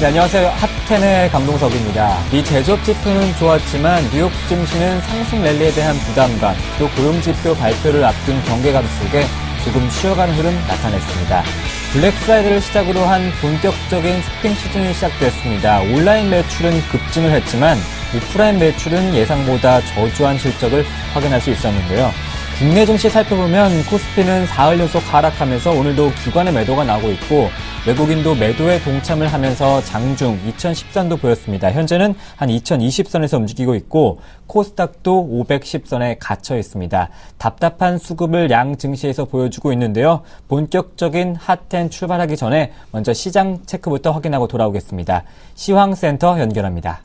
네, 안녕하세요. 핫텐의 강동석입니다. 미 제조업 지표는 좋았지만 뉴욕 증시는 상승 랠리에 대한 부담감, 또 고용지표 발표를 앞둔 경계감 속에 조금 쉬어가는 흐름 나타냈습니다. 블랙 프라이데이를 시작으로 한 본격적인 쇼핑 시즌이 시작됐습니다. 온라인 매출은 급증을 했지만 오프라인 매출은 예상보다 저조한 실적을 확인할 수 있었는데요. 국내 증시 살펴보면 코스피는 4일 연속 하락하면서 오늘도 기관의 매도가 나오고 있고 외국인도 매도에 동참을 하면서 장중 2010선도 보였습니다. 현재는 한 2020선에서 움직이고 있고 코스닥도 510선에 갇혀 있습니다. 답답한 수급을 양 증시에서 보여주고 있는데요. 본격적인 핫텐 출발하기 전에 먼저 시장 체크부터 확인하고 돌아오겠습니다. 시황센터 연결합니다.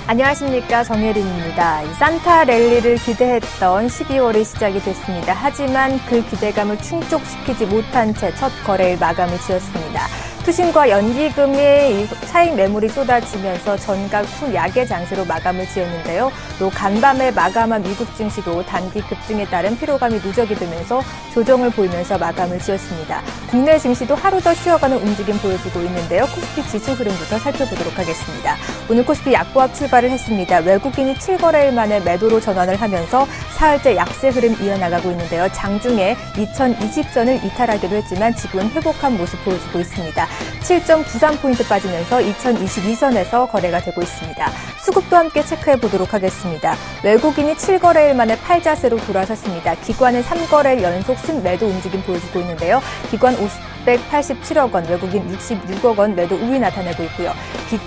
안녕하십니까, 정혜린입니다. 산타 랠리를 기대했던 12월이 시작이 됐습니다. 하지만 그 기대감을 충족시키지 못한 채 첫 거래일 마감을 지었습니다. 투신과 연기금의 차익 매물이 쏟아지면서 전각 후약의 장세로 마감을 지었는데요. 또 간밤에 마감한 미국 증시도 단기 급등에 따른 피로감이 누적이 되면서 조정을 보이면서 마감을 지었습니다. 국내 증시도 하루 더 쉬어가는 움직임 보여주고 있는데요. 코스피 지수 흐름부터 살펴보도록 하겠습니다. 오늘 코스피 약보합 출발을 했습니다. 외국인이 7거래일 만에 매도로 전환을 하면서 사흘째 약세 흐름 이어나가고 있는데요. 장중에 2020선을 이탈하기도 했지만 지금은 회복한 모습 보여주고 있습니다. 7.93포인트 빠지면서 2022선에서 거래가 되고 있습니다. 수급도 함께 체크해 보도록 하겠습니다. 외국인이 7거래일 만에 팔자세로 돌아섰습니다. 기관은 3거래일 연속 순매도 움직임 보여주고 있는데요. 기관 587억 원, 외국인 66억 원 매도 우위 나타내고 있고요.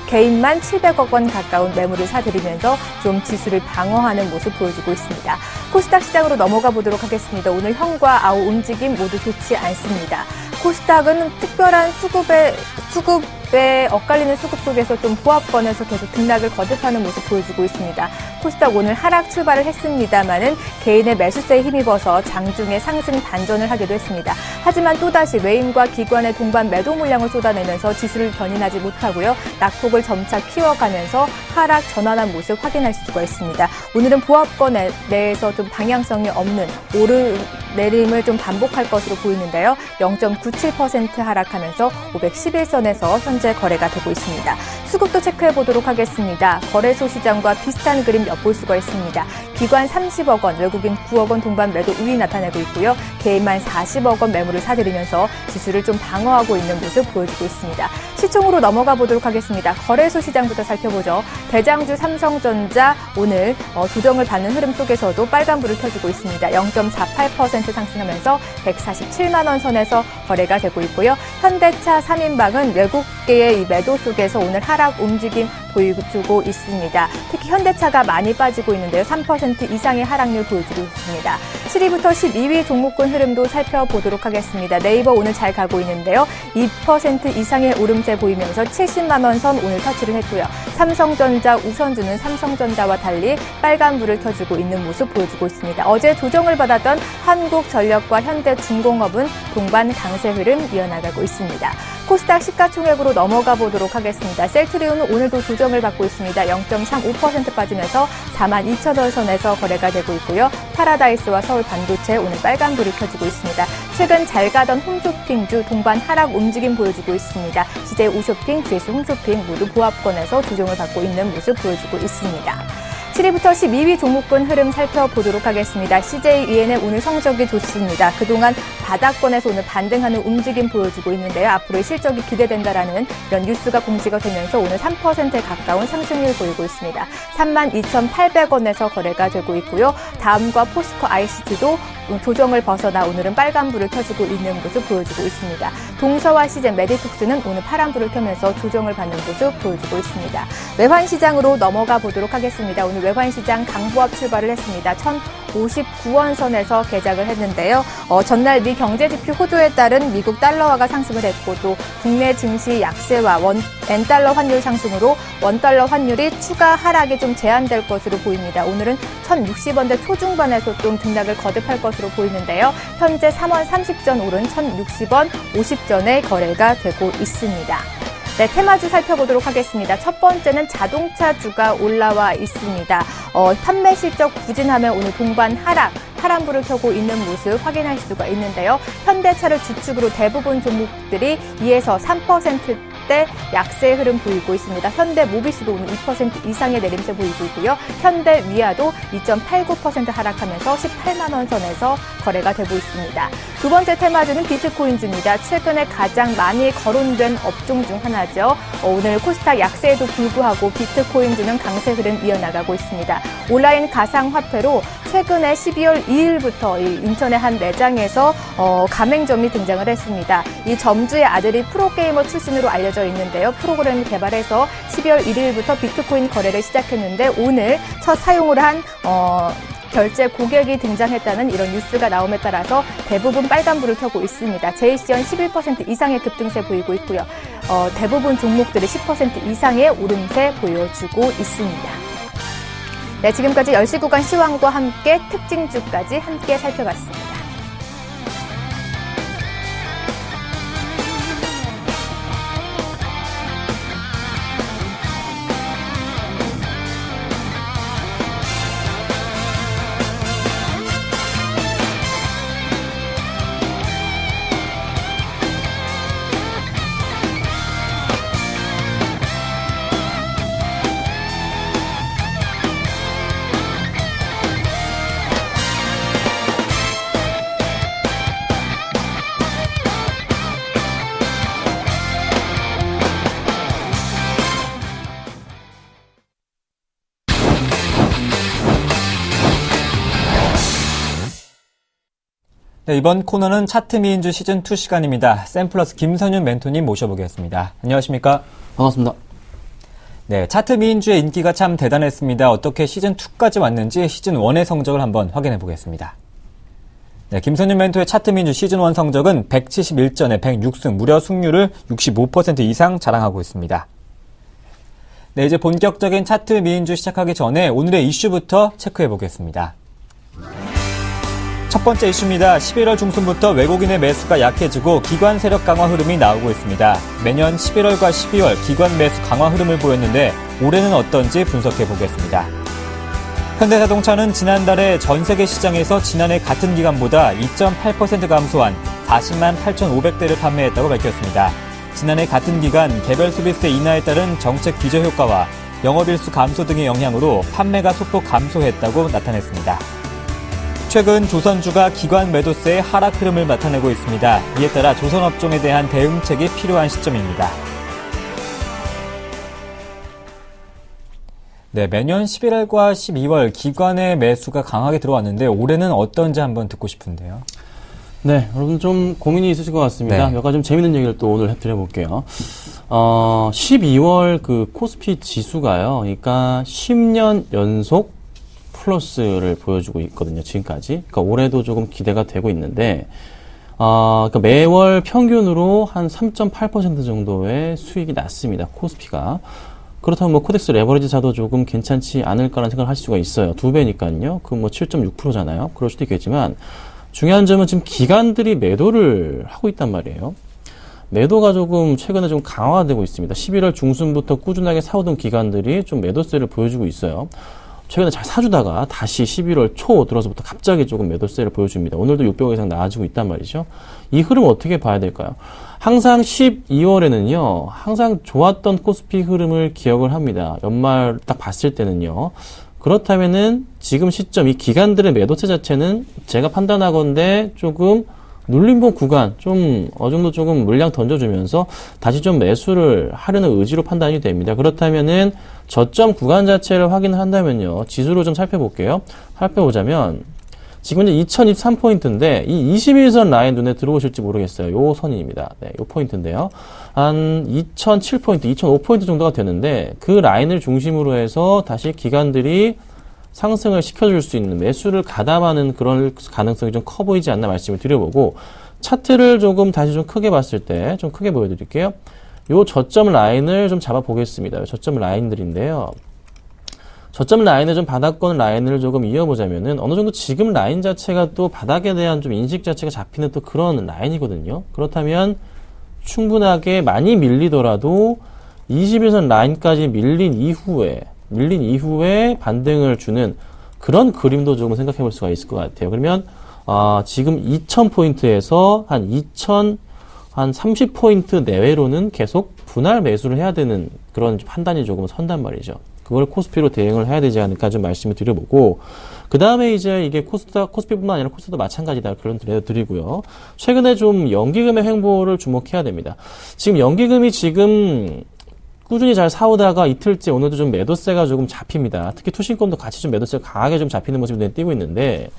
개인만 700억 원 가까운 매물을 사들이면서 좀 지수를 방어하는 모습 보여주고 있습니다. 코스닥 시장으로 넘어가 보도록 하겠습니다. 오늘 현과 아우 움직임 모두 좋지 않습니다. 코스닥은 특별한 수급에 엇갈리는 수급 속에서 좀 보합권에서 계속 등락을 거듭하는 모습 보여주고 있습니다. 코스닥 오늘 하락 출발을 했습니다만은 개인의 매수세에 힘입어서 장중에 상승 반전을 하기도 했습니다. 하지만 또다시 외인과 기관의 동반 매도 물량을 쏟아내면서 지수를 견인하지 못하고요. 낙폭을 점차 키워가면서 하락 전환한 모습 확인할 수가 있습니다. 오늘은 보합권 내에서 좀 방향성이 없는 오르내림을 좀 반복할 것으로 보이는데요. 0.97% 하락하면서 511선에서 현재 거래가 되고 있습니다. 수급도 체크해 보도록 하겠습니다. 거래소 시장과 비슷한 그림 엿볼 수가 있습니다. 기관 30억 원, 외국인 9억 원 동반 매도 우위 나타내고 있고요. 개인만 40억 원 매물을 사들이면서 지수를 좀 방어하고 있는 모습 보여주고 있습니다. 시총으로 넘어가 보도록 하겠습니다. 거래소 시장부터 살펴보죠. 대장주 삼성전자 오늘 조정을 받는 흐름 속에서도 빨간불을 켜주고 있습니다. 0.48% 상승하면서 147만 원 선에서 거래가 되고 있고요. 현대차 3인방은 외국계의 이 매도 속에서 오늘 하락 움직임 보여주고 있습니다. 특히 현대차가 많이 빠지고 있는데요. 3% 이상의 하락률 보여주고 있습니다. 7위부터 12위 종목군 흐름도 살펴보도록 하겠습니다. 네이버 오늘 잘 가고 있는데요. 2% 이상의 오름세 보이면서 70만 원 선 오늘 터치를 했고요. 삼성전자 우선주는 삼성전자와 달리 빨간불을 켜주고 있는 모습 보여주고 있습니다. 어제 조정을 받았던 한국전력과 현대중공업은 동반 강세 흐름 이어나가고 있습니다. 코스닥 시가총액으로 넘어가 보도록 하겠습니다. 셀트리온은 오늘도 조정을 받고 있습니다. 0.35% 빠지면서 42,000원 선에서 거래가 되고 있고요. 파라다이스와 서울반도체 오늘 빨간불이 켜지고 있습니다. 최근 잘 가던 홈쇼핑주 동반 하락 움직임 보여주고 있습니다. CJ 오쇼핑, GS 홈쇼핑 모두 보합권에서 조정을 받고 있는 모습 보여주고 있습니다. 7위부터 12위 종목군 흐름 살펴보도록 하겠습니다. CJEN의 오늘 성적이 좋습니다. 그동안 바닥권에서 오늘 반등하는 움직임 보여주고 있는데요. 앞으로의 실적이 기대된다라는 이런 뉴스가 공지가 되면서 오늘 3%에 가까운 상승률 보이고 있습니다. 32,800원에서 거래가 되고 있고요. 다음과 포스코 ICT도 조정을 벗어나 오늘은 빨간불을 켜주고 있는 모습 보여주고 있습니다. 동서와 시젠, 메디톡스는 오늘 파란불을 켜면서 조정을 받는 모습 보여주고 있습니다. 외환시장으로 넘어가 보도록 하겠습니다. 오늘 외환시장 강보합 출발을 했습니다. 1,059원 선에서 개장을 했는데요. 전날 미 경제지표 호조에 따른 미국 달러화가 상승을 했고 또 국내 증시 약세와 엔달러 환율 상승으로 원달러 환율이 추가 하락이 좀 제한될 것으로 보입니다. 오늘은 1,060원대 초중반에서 좀 등락을 거듭할 것으로 보이는데요. 현재 3원 30전 오른 1,060원 50전에 거래가 되고 있습니다. 네, 테마주 살펴보도록 하겠습니다. 첫 번째는 자동차주가 올라와 있습니다. 판매 실적 부진하면 오늘 동반 하락, 파란불을 켜고 있는 모습 확인할 수가 있는데요. 현대차를 주축으로 대부분 종목들이 2에서 3% 때 약세의 흐름 보이고 있습니다. 현대 모비스도 오늘 2% 이상의 내림세 보이고 있고요. 현대 위아도 2.89% 하락하면서 18만 원 선에서 거래가 되고 있습니다. 두 번째 테마주는 비트코인주입니다. 최근에 가장 많이 거론된 업종 중 하나죠. 오늘 코스닥 약세에도 불구하고 비트코인주는 강세 흐름 이어나가고 있습니다. 온라인 가상화폐로 최근에 12월 2일부터 인천의 한 매장에서 가맹점이 등장을 했습니다. 이 점주의 아들이 프로게이머 출신으로 알려져 있는데요. 프로그램을 개발해서 12월 1일부터 비트코인 거래를 시작했는데 오늘 첫 사용을 한 결제 고객이 등장했다는 이런 뉴스가 나옴에 따라서 대부분 빨간불을 켜고 있습니다. JCN 11% 이상의 급등세 보이고 있고요. 대부분 종목들이 10% 이상의 오름세 보여주고 있습니다. 네, 지금까지 10시 구간 시황과 함께 특징주까지 함께 살펴봤습니다. 네, 이번 코너는 차트 미인주 시즌2 시간입니다. 샘플러스 김선윤 멘토님 모셔보겠습니다. 안녕하십니까? 반갑습니다. 네, 차트 미인주의 인기가 참 대단했습니다. 어떻게 시즌2까지 왔는지 시즌1의 성적을 한번 확인해 보겠습니다. 네, 김선윤 멘토의 차트 미인주 시즌1 성적은 171전에 106승, 무려 승률을 65% 이상 자랑하고 있습니다. 네, 이제 본격적인 차트 미인주 시작하기 전에 오늘의 이슈부터 체크해 보겠습니다. 첫 번째 이슈입니다. 11월 중순부터 외국인의 매수가 약해지고 기관 세력 강화 흐름이 나오고 있습니다. 매년 11월과 12월 기관 매수 강화 흐름을 보였는데 올해는 어떤지 분석해 보겠습니다. 현대자동차는 지난달에 전 세계 시장에서 지난해 같은 기간보다 2.8% 감소한 40만 8,500대를 판매했다고 밝혔습니다. 지난해 같은 기간 개별 소비세 인하에 따른 정책 기저 효과와 영업일수 감소 등의 영향으로 판매가 소폭 감소했다고 나타냈습니다. 최근 조선주가 기관 매도세의 하락 흐름을 나타내고 있습니다. 이에 따라 조선업종에 대한 대응책이 필요한 시점입니다. 네, 매년 11월과 12월 기관의 매수가 강하게 들어왔는데 올해는 어떤지 한번 듣고 싶은데요. 네, 여러분 좀 고민이 있으실 것 같습니다. 네. 몇 가지 좀 재밌는 얘기를 또 오늘 해드려볼게요. 12월 그 코스피 지수가요. 그러니까 10년 연속 플러스를 보여주고 있거든요, 지금까지. 그러니까 올해도 조금 기대가 되고 있는데, 그러니까 매월 평균으로 한 3.8% 정도의 수익이 났습니다, 코스피가. 그렇다면 뭐 코덱스 레버리지사도 조금 괜찮지 않을까라는 생각을 하실 수가 있어요. 2배니까요. 그 뭐 7.6%잖아요. 그럴 수도 있겠지만, 중요한 점은 지금 기관들이 매도를 하고 있단 말이에요. 매도가 조금 최근에 좀 강화되고 있습니다. 11월 중순부터 꾸준하게 사오던 기관들이 좀 매도세를 보여주고 있어요. 최근에 잘 사주다가 다시 11월 초 들어서부터 갑자기 조금 매도세를 보여줍니다. 오늘도 600억 이상 나아지고 있단 말이죠. 이 흐름 어떻게 봐야 될까요? 항상 12월에는요, 항상 좋았던 코스피 흐름을 기억을 합니다. 연말 딱 봤을 때는요. 그렇다면은 지금 시점, 이 기관들의 매도세 자체는 제가 판단하건대 조금 눌림목 구간, 좀, 정도 조금 물량 던져주면서 다시 좀 매수를 하려는 의지로 판단이 됩니다. 그렇다면은 저점 구간 자체를 확인을 한다면요. 지수로 좀 살펴볼게요. 살펴보자면, 지금 이제 2023포인트인데, 이 21선 라인 눈에 들어오실지 모르겠어요. 요 선입니다. 네, 요 포인트인데요. 한 2007포인트, 2005포인트 정도가 되는데, 그 라인을 중심으로 해서 다시 기관들이 상승을 시켜줄 수 있는 매수를 가담하는 그런 가능성이 좀 커 보이지 않나 말씀을 드려보고, 차트를 조금 다시 좀 크게 봤을 때 좀 크게 보여드릴게요. 요 저점 라인을 좀 잡아보겠습니다. 저점 라인들인데요. 저점 라인을 좀 바닥권 라인을 조금 이어보자면은 어느 정도 지금 라인 자체가 또 바닥에 대한 좀 인식 자체가 잡히는 또 그런 라인이거든요. 그렇다면 충분하게 많이 밀리더라도 21선 라인까지 밀린 이후에 반등을 주는 그런 그림도 조금 생각해 볼 수가 있을 것 같아요. 그러면 지금 2000포인트에서 한 한 30포인트 내외로는 계속 분할 매수를 해야 되는 그런 판단이 조금 선단 말이죠. 그걸 코스피로 대응을 해야 되지 않을까 좀 말씀을 드려보고, 그 다음에 이제 이게 코스피뿐만 아니라 코스피도 마찬가지다 그런 드리고요. 최근에 좀 연기금의 횡보를 주목해야 됩니다. 지금 연기금이 지금 꾸준히 잘 사오다가 이틀째 오늘도 좀 매도세가 조금 잡힙니다. 특히 투신권도 같이 좀 매도세가 강하게 좀 잡히는 모습이 눈에 띄고 있는데,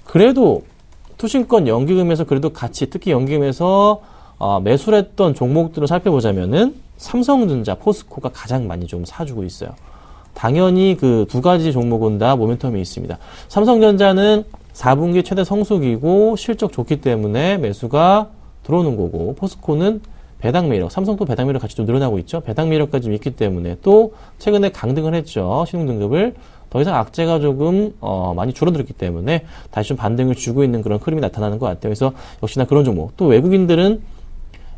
그래도 투신권 연기금에서 그래도 같이 특히 연기금에서 매수를 했던 종목들을 살펴보자면은 삼성전자, 포스코가 가장 많이 좀 사주고 있어요. 당연히 그 두 가지 종목은 다 모멘텀이 있습니다. 삼성전자는 4분기 최대 성수기고 실적 좋기 때문에 매수가 들어오는 거고, 포스코는 배당 매력, 삼성도 배당 매력 같이 좀 늘어나고 있죠. 배당 매력까지 좀 있기 때문에 또 최근에 강등을 했죠. 신용등급을. 더 이상 악재가 조금 많이 줄어들었기 때문에 다시 좀 반등을 주고 있는 그런 흐름이 나타나는 것 같아요. 그래서 역시나 그런 종목. 또 외국인들은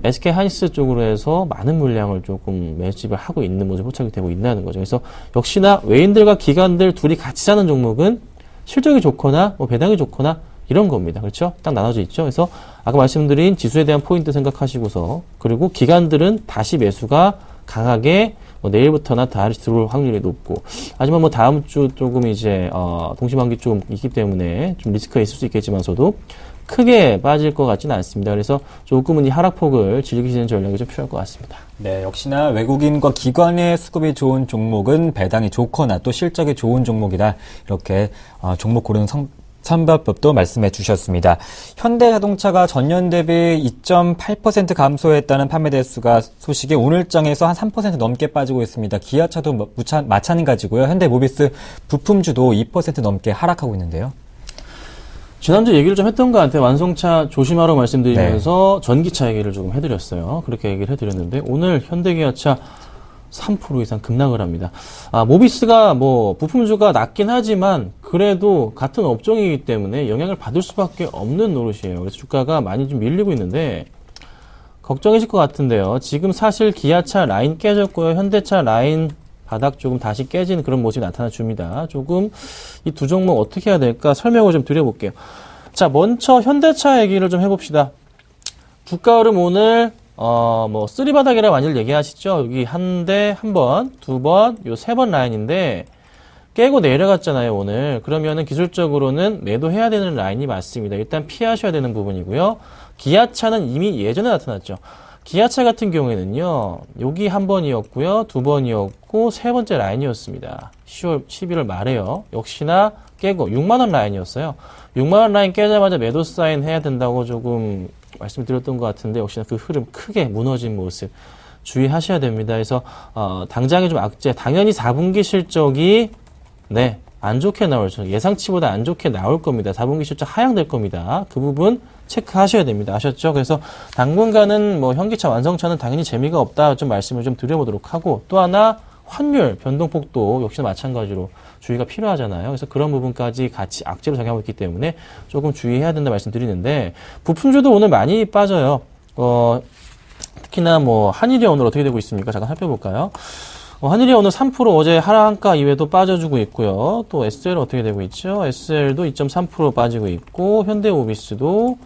SK 하이닉스 쪽으로 해서 많은 물량을 조금 매집을 하고 있는 모습이 포착이 되고 있다는 거죠. 그래서 역시나 외인들과 기관들 둘이 같이 사는 종목은 실적이 좋거나 뭐 배당이 좋거나 이런 겁니다. 그렇죠? 딱 나눠져 있죠. 그래서 아까 말씀드린 지수에 대한 포인트 생각하시고서, 그리고 기관들은 다시 매수가 강하게 뭐 내일부터나 다시 들어올 확률이 높고, 하지만 뭐 다음 주 조금 이제 동시반기 좀 있기 때문에 좀 리스크가 있을 수 있겠지만서도 크게 빠질 것 같지는 않습니다. 그래서 조금은 이 하락폭을 즐기시는 전략이 좀 필요할 것 같습니다. 네, 역시나 외국인과 기관의 수급이 좋은 종목은 배당이 좋거나 또 실적이 좋은 종목이다. 이렇게 종목 고르는 선별법도 말씀해 주셨습니다. 현대자동차가 전년 대비 2.8% 감소했다는 판매 대수가 소식이 오늘장에서 한 3% 넘게 빠지고 있습니다. 기아차도 마찬가지고요. 현대모비스 부품주도 2% 넘게 하락하고 있는데요. 지난주 얘기를 좀 했던 것 같아요. 완성차 조심하라고 말씀드리면서 전기차 얘기를 조금 해드렸어요. 그렇게 얘기를 해드렸는데 오늘 현대기아차 3% 이상 급락을 합니다. 모비스가 뭐 부품주가 낮긴 하지만 그래도 같은 업종이기 때문에 영향을 받을 수밖에 없는 노릇이에요. 그래서 주가가 많이 좀 밀리고 있는데 걱정이실 것 같은데요. 지금 사실 기아차 라인 깨졌고요. 현대차 라인 바닥 조금 다시 깨지는 그런 모습이 나타나 줍니다. 조금 이 두 종목 어떻게 해야 될까 설명을 좀 드려볼게요. 자, 먼저 현대차 얘기를 좀 해봅시다. 주가 흐름 오늘 뭐 쓰리바닥이라고 많이 얘기하시죠. 여기 한 대, 한 번, 두 번, 요 세 번 라인인데 깨고 내려갔잖아요, 오늘. 그러면은 기술적으로는 매도해야 되는 라인이 맞습니다. 일단 피하셔야 되는 부분이고요. 기아차는 이미 예전에 나타났죠. 기아차 같은 경우에는요, 여기 한 번이었고요, 두 번이었고, 세 번째 라인이었습니다. 11월 말에요. 역시나 깨고 6만원 라인이었어요. 6만원 라인 깨자마자 매도 사인 해야 된다고 조금 말씀드렸던 것 같은데, 역시나 그 흐름 크게 무너진 모습 주의하셔야 됩니다. 그래서, 당장에 좀 악재, 당연히 4분기 실적이, 네, 안 좋게 나오죠. 예상치보다 안 좋게 나올 겁니다. 4분기 실적 하향될 겁니다. 그 부분 체크하셔야 됩니다. 아셨죠? 그래서 당분간은 뭐 현기차, 완성차는 당연히 재미가 없다 좀 말씀을 좀 드려보도록 하고, 또 하나 환율 변동폭도 역시나 마찬가지로 주의가 필요하잖아요. 그래서 그런 부분까지 같이 악재로 작용하고 있기 때문에 조금 주의해야 된다 말씀드리는데, 부품주도 오늘 많이 빠져요. 특히나 뭐 한일이 오늘 어떻게 되고 있습니까? 잠깐 살펴볼까요? 한일이 오늘 3% 어제 하락한가 이외에도 빠져주고 있고요. 또 SL 어떻게 되고 있죠? SL도 2.3% 빠지고 있고, 현대모비스도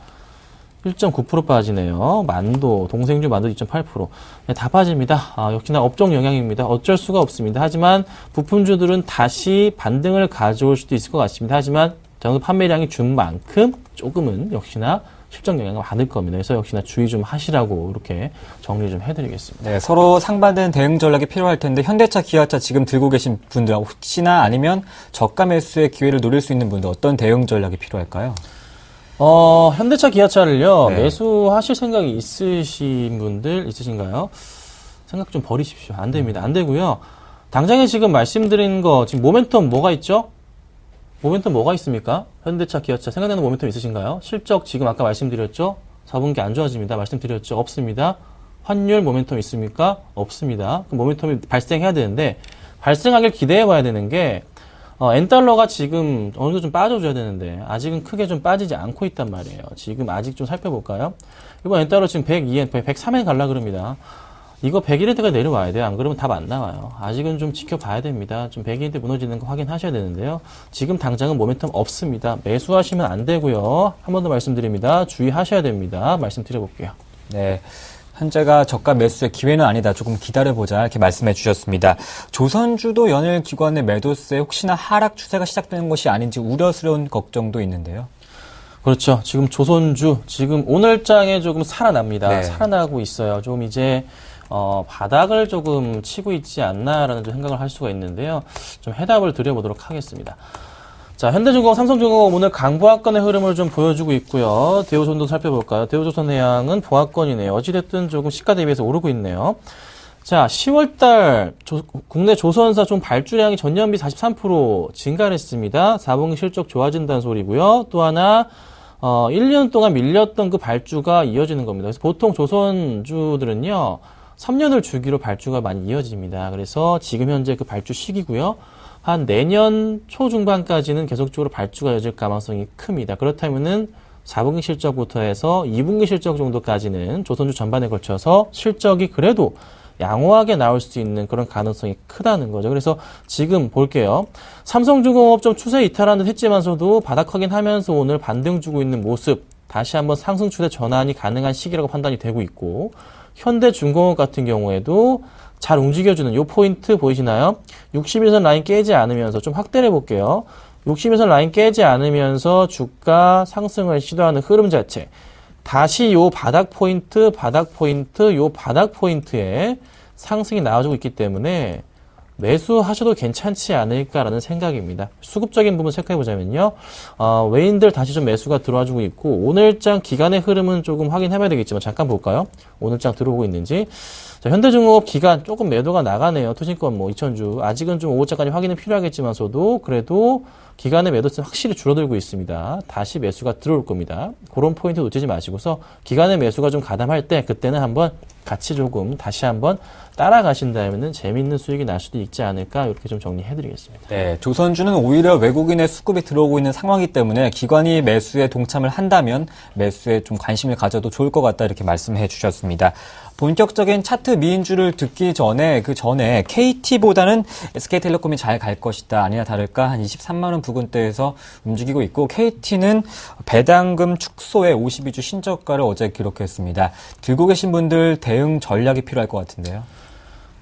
1.9% 빠지네요. 만도, 동생주 만도 2.8%. 네, 다 빠집니다. 역시나 업종 영향입니다. 어쩔 수가 없습니다. 하지만 부품주들은 다시 반등을 가져올 수도 있을 것 같습니다. 하지만 저는 판매량이 준 만큼 조금은 역시나 실적 영향을 받을 겁니다. 그래서 역시나 주의 좀 하시라고 이렇게 정리 좀 해드리겠습니다. 네, 서로 상반된 대응 전략이 필요할 텐데 현대차, 기아차 지금 들고 계신 분들 혹시나 아니면 저가 매수의 기회를 노릴 수 있는 분들 어떤 대응 전략이 필요할까요? 현대차, 기아차를요, 네. 매수하실 생각이 있으신 분들 있으신가요? 생각 좀 버리십시오. 안 됩니다. 안 되고요. 당장에 지금 말씀드린 거, 지금 모멘텀 뭐가 있죠? 모멘텀 뭐가 있습니까? 현대차, 기아차 생각나는 모멘텀 있으신가요? 실적 지금 아까 말씀드렸죠? 4분기 안 좋아집니다. 말씀드렸죠? 없습니다. 환율 모멘텀 있습니까? 없습니다. 그 모멘텀이 발생해야 되는데 발생하길 기대해 봐야 되는 게 엔달러가 지금 어느 정도 좀 빠져줘야 되는데 아직은 크게 좀 빠지지 않고 있단 말이에요. 지금 아직 좀 살펴볼까요? 이번 엔달러 지금 102엔, 103엔 갈라 그럽니다. 이거 101엔대가 내려와야 돼요. 안 그러면 답 안 나와요. 아직은 좀 지켜봐야 됩니다. 좀 102엔대 무너지는 거 확인하셔야 되는데요. 지금 당장은 모멘텀 없습니다. 매수하시면 안 되고요. 한 번 더 말씀드립니다. 주의하셔야 됩니다. 말씀드려볼게요. 네. 현재가 저가 매수의 기회는 아니다. 조금 기다려보자. 이렇게 말씀해 주셨습니다. 조선주도 연일 기관의 매도세에 혹시나 하락 추세가 시작되는 것이 아닌지 우려스러운 걱정도 있는데요. 그렇죠. 지금 조선주, 지금 오늘장에 조금 살아납니다. 네. 살아나고 있어요. 좀 이제, 바닥을 조금 치고 있지 않나라는 좀 생각을 할 수가 있는데요. 좀 해답을 드려보도록 하겠습니다. 자, 현대중공업, 삼성중공업 오늘 강보합권의 흐름을 좀 보여주고 있고요. 대우조선도 살펴볼까요? 대우조선해양은 보합권이네요. 어찌됐든 조금 시가 대비해서 오르고 있네요. 자, 10월달 국내 조선사 좀 발주량이 전년비 43% 증가를 했습니다. 4분기 실적 좋아진다는 소리고요. 또 하나 1년 동안 밀렸던 그 발주가 이어지는 겁니다. 그래서 보통 조선주들은요. 3년을 주기로 발주가 많이 이어집니다. 그래서 지금 현재 그 발주 시기고요. 한 내년 초중반까지는 계속적으로 발주가 이어질 가능성이 큽니다. 그렇다면은 4분기 실적부터 해서 2분기 실적 정도까지는 조선주 전반에 걸쳐서 실적이 그래도 양호하게 나올 수 있는 그런 가능성이 크다는 거죠. 그래서 지금 볼게요. 삼성중공업 좀 추세 이탈하는 듯 했지만서도 바닥 확인하면서 오늘 반등 주고 있는 모습, 다시 한번 상승 추세 전환이 가능한 시기라고 판단이 되고 있고, 현대중공업 같은 경우에도 잘 움직여주는 요 포인트 보이시나요? 61선 라인 깨지 않으면서 좀 확대를 해볼게요. 61선 라인 깨지 않으면서 주가 상승을 시도하는 흐름 자체. 다시 요 바닥 포인트, 요 바닥 포인트에 상승이 나와주고 있기 때문에 매수하셔도 괜찮지 않을까라는 생각입니다. 수급적인 부분 체크해보자면요. 외인들 다시 좀 매수가 들어와주고 있고, 오늘장 기간의 흐름은 조금 확인해봐야 되겠지만, 잠깐 볼까요? 오늘장 들어오고 있는지. 자, 현대중공업 기간 조금 매도가 나가네요. 투신권 뭐 2,000주. 아직은 좀 5호차까지 확인은 필요하겠지만서도, 그래도 기간의 매도세는 확실히 줄어들고 있습니다. 다시 매수가 들어올 겁니다. 그런 포인트 놓치지 마시고서, 기간의 매수가 좀 가담할 때, 그때는 한번 같이 조금 다시 한번 따라가신다면은 재미있는 수익이 날 수도 있지 않을까, 이렇게 좀 정리해드리겠습니다. 네, 조선주는 오히려 외국인의 수급이 들어오고 있는 상황이기 때문에 기관이 매수에 동참을 한다면 매수에 좀 관심을 가져도 좋을 것 같다, 이렇게 말씀해 주셨습니다. 본격적인 차트 미인주를 듣기 전에 그 전에 KT보다는 SK텔레콤이 잘 갈 것이다, 아니나 다를까 한 23만 원 부근대에서 움직이고 있고, KT는 배당금 축소에 52주 신저가를 어제 기록했습니다. 들고 계신 분들 대응 전략이 필요할 것 같은데요.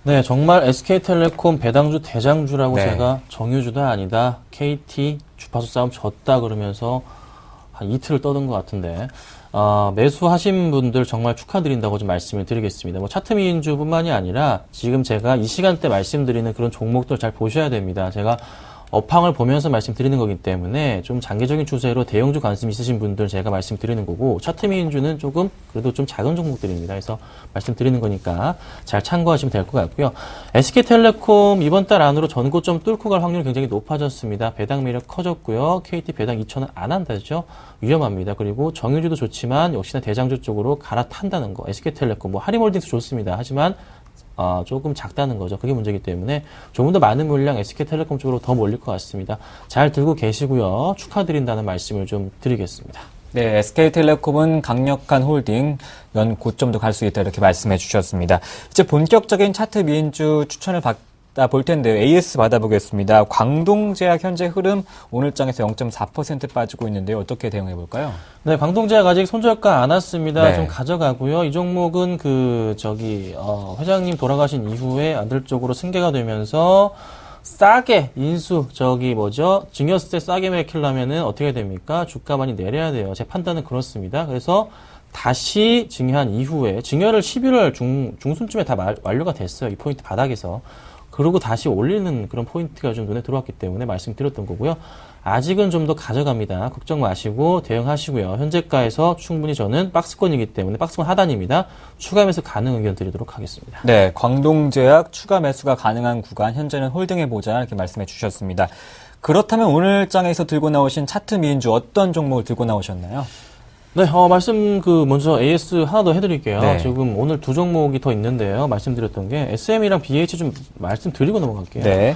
네, 정말 SK텔레콤 배당주 대장주라고 네. 제가 정유주도 아니다, KT 주파수 싸움 졌다 그러면서 한 이틀을 떠든 것 같은데, 매수하신 분들 정말 축하드린다고 좀 말씀을 드리겠습니다. 뭐 차트 미인주뿐만이 아니라 지금 제가 이 시간대 말씀드리는 그런 종목들 잘 보셔야 됩니다. 제가 업황을 보면서 말씀드리는 거기 때문에 좀 장기적인 추세로 대형주 관심 있으신 분들 제가 말씀드리는 거고, 차트 미인주는 조금 그래도 좀 작은 종목들입니다. 그래서 말씀드리는 거니까 잘 참고하시면 될 것 같고요. SK텔레콤 이번 달 안으로 전고점 뚫고 갈 확률이 굉장히 높아졌습니다. 배당 매력 커졌고요. KT 배당 2,000원 안 한다죠. 위험합니다. 그리고 정유주도 좋지만 역시나 대장주 쪽으로 갈아탄다는 거. SK텔레콤 뭐 하리몰딩스 좋습니다. 하지만 조금 작다는 거죠. 그게 문제이기 때문에 조금 더 많은 물량 SK텔레콤 쪽으로 더 몰릴 것 같습니다. 잘 들고 계시고요. 축하드린다는 말씀을 좀 드리겠습니다. 네, SK텔레콤은 강력한 홀딩, 연 고점도 갈 수 있다, 이렇게 말씀해 주셨습니다. 이제 본격적인 차트 미인주 추천을 볼 텐데요. AS 받아보겠습니다. 광동제약 현재 흐름 오늘장에서 0.4% 빠지고 있는데요. 어떻게 대응해 볼까요? 네, 광동제약 아직 손절가 안 왔습니다. 네. 좀 가져가고요. 이 종목은 회장님 돌아가신 이후에 아들 쪽으로 승계가 되면서 싸게 증여세 싸게 매기려면은 어떻게 됩니까? 주가 많이 내려야 돼요. 제 판단은 그렇습니다. 그래서 다시 증여한 이후에, 증여를 11월 중순쯤에 다 완료가 됐어요. 이 포인트 바닥에서. 그러고 다시 올리는 그런 포인트가 좀 눈에 들어왔기 때문에 말씀드렸던 거고요. 아직은 좀 더 가져갑니다. 걱정 마시고 대응하시고요. 현재가에서 충분히 저는 박스권이기 때문에 박스권 하단입니다. 추가 매수 가능 의견 드리도록 하겠습니다. 네, 광동제약 추가 매수가 가능한 구간, 현재는 홀딩해보자, 이렇게 말씀해 주셨습니다. 그렇다면 오늘 장에서 들고 나오신 차트 미인주 어떤 종목을 들고 나오셨나요? 네, 먼저 AS 하나 더 해드릴게요. 네. 지금 오늘 두 종목이 더 있는데요. 말씀드렸던 게 SM이랑 BH 좀 말씀드리고 넘어갈게요. 네.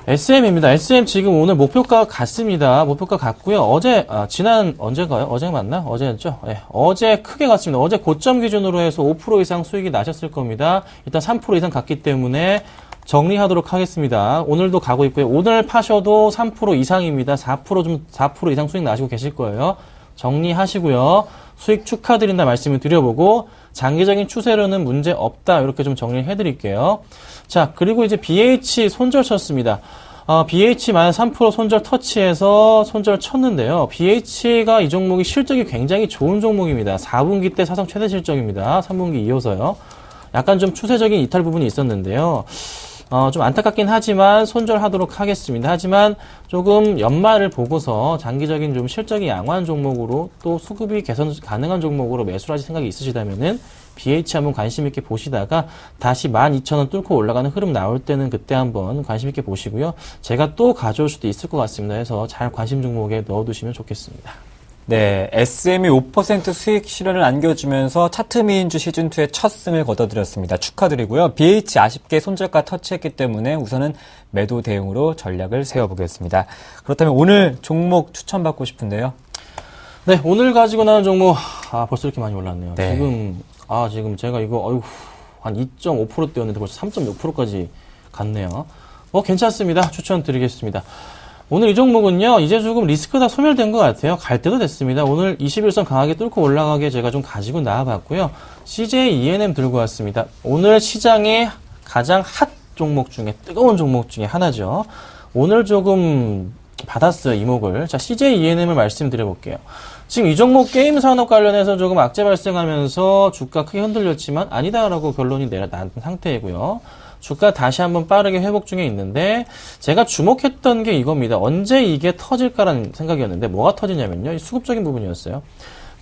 SM입니다. SM 지금 오늘 목표가 같습니다. 목표가 같고요. 언제가요? 어제 맞나? 어제였죠? 네, 어제 크게 갔습니다. 어제 고점 기준으로 해서 5% 이상 수익이 나셨을 겁니다. 일단 3% 이상 갔기 때문에 정리하도록 하겠습니다. 오늘도 가고 있고요. 오늘 파셔도 3% 이상입니다. 4% 이상 수익 나시고 계실 거예요. 정리하시고요. 수익 축하드린다 말씀을 드려보고 장기적인 추세로는 문제 없다 이렇게 좀 정리를 해드릴게요. 자, 그리고 이제 BH 손절 쳤습니다. BH -3% 손절 터치해서 손절 쳤는데요. BH가 이 종목이 실적이 굉장히 좋은 종목입니다. 4분기 때 사상 최대 실적입니다. 3분기 이어서요. 약간 좀 추세적인 이탈 부분이 있었는데요. 좀 안타깝긴 하지만 손절하도록 하겠습니다. 하지만 조금 연말을 보고서 장기적인 좀 실적이 양호한 종목으로 또 수급이 개선 가능한 종목으로 매수를 하실 생각이 있으시다면은 BH 한번 관심 있게 보시다가 다시 12,000원 뚫고 올라가는 흐름 나올 때는 그때 한번 관심 있게 보시고요. 제가 또 가져올 수도 있을 것 같습니다. 해서 잘 관심 종목에 넣어두시면 좋겠습니다. 네, SM이 5% 수익 실현을 안겨주면서 차트미인주 시즌2의 첫 승을 거둬들였습니다. 축하드리고요. BH 아쉽게 손절가 터치했기 때문에 우선은 매도 대응으로 전략을 세워보겠습니다. 그렇다면 오늘 종목 추천받고 싶은데요. 네, 오늘 가지고 나온 종목, 벌써 이렇게 많이 올랐네요. 네. 지금 제가 이거, 한 2.5%대였는데 벌써 3.6%까지 갔네요. 괜찮습니다. 추천드리겠습니다. 오늘 이 종목은요, 이제 조금 리스크가 다 소멸된 것 같아요. 갈 때도 됐습니다. 오늘 21선 강하게 뚫고 올라가게 제가 좀 가지고 나와봤고요. CJ ENM 들고 왔습니다. 오늘 시장의 가장 핫 종목 중에, 뜨거운 종목 중에 하나죠. 오늘 조금 받았어요, 이목을. 자, CJ ENM을 말씀드려볼게요. 지금 이 종목 게임 산업 관련해서 조금 악재 발생하면서 주가 크게 흔들렸지만 아니다라고 결론이 난 상태이고요. 주가 다시 한번 빠르게 회복 중에 있는데 제가 주목했던 게 이겁니다. 언제 이게 터질까라는 생각이었는데 뭐가 터지냐면요. 이 수급적인 부분이었어요.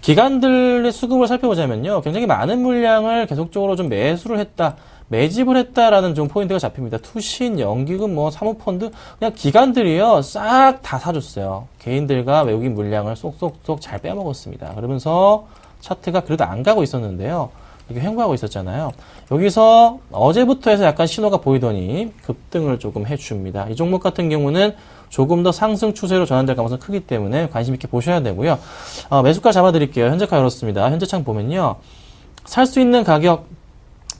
기관들의 수급을 살펴보자면요. 굉장히 많은 물량을 계속적으로 좀 매수를 했다. 매집을 했다라는 좀 포인트가 잡힙니다. 투신, 연기금, 사모펀드 그냥 기관들이요. 싹 다 사줬어요. 개인들과 외국인 물량을 쏙쏙쏙 잘 빼먹었습니다. 그러면서 차트가 그래도 안 가고 있었는데요. 이게 횡보하고 있었잖아요. 여기서 어제부터 해서 약간 신호가 보이더니 급등을 조금 해줍니다. 이 종목 같은 경우는 조금 더 상승 추세로 전환될 가능성이 크기 때문에 관심 있게 보셔야 되고요. 매수가 잡아드릴게요. 현재가 이렇습니다. 현재창 보면요. 살 수 있는 가격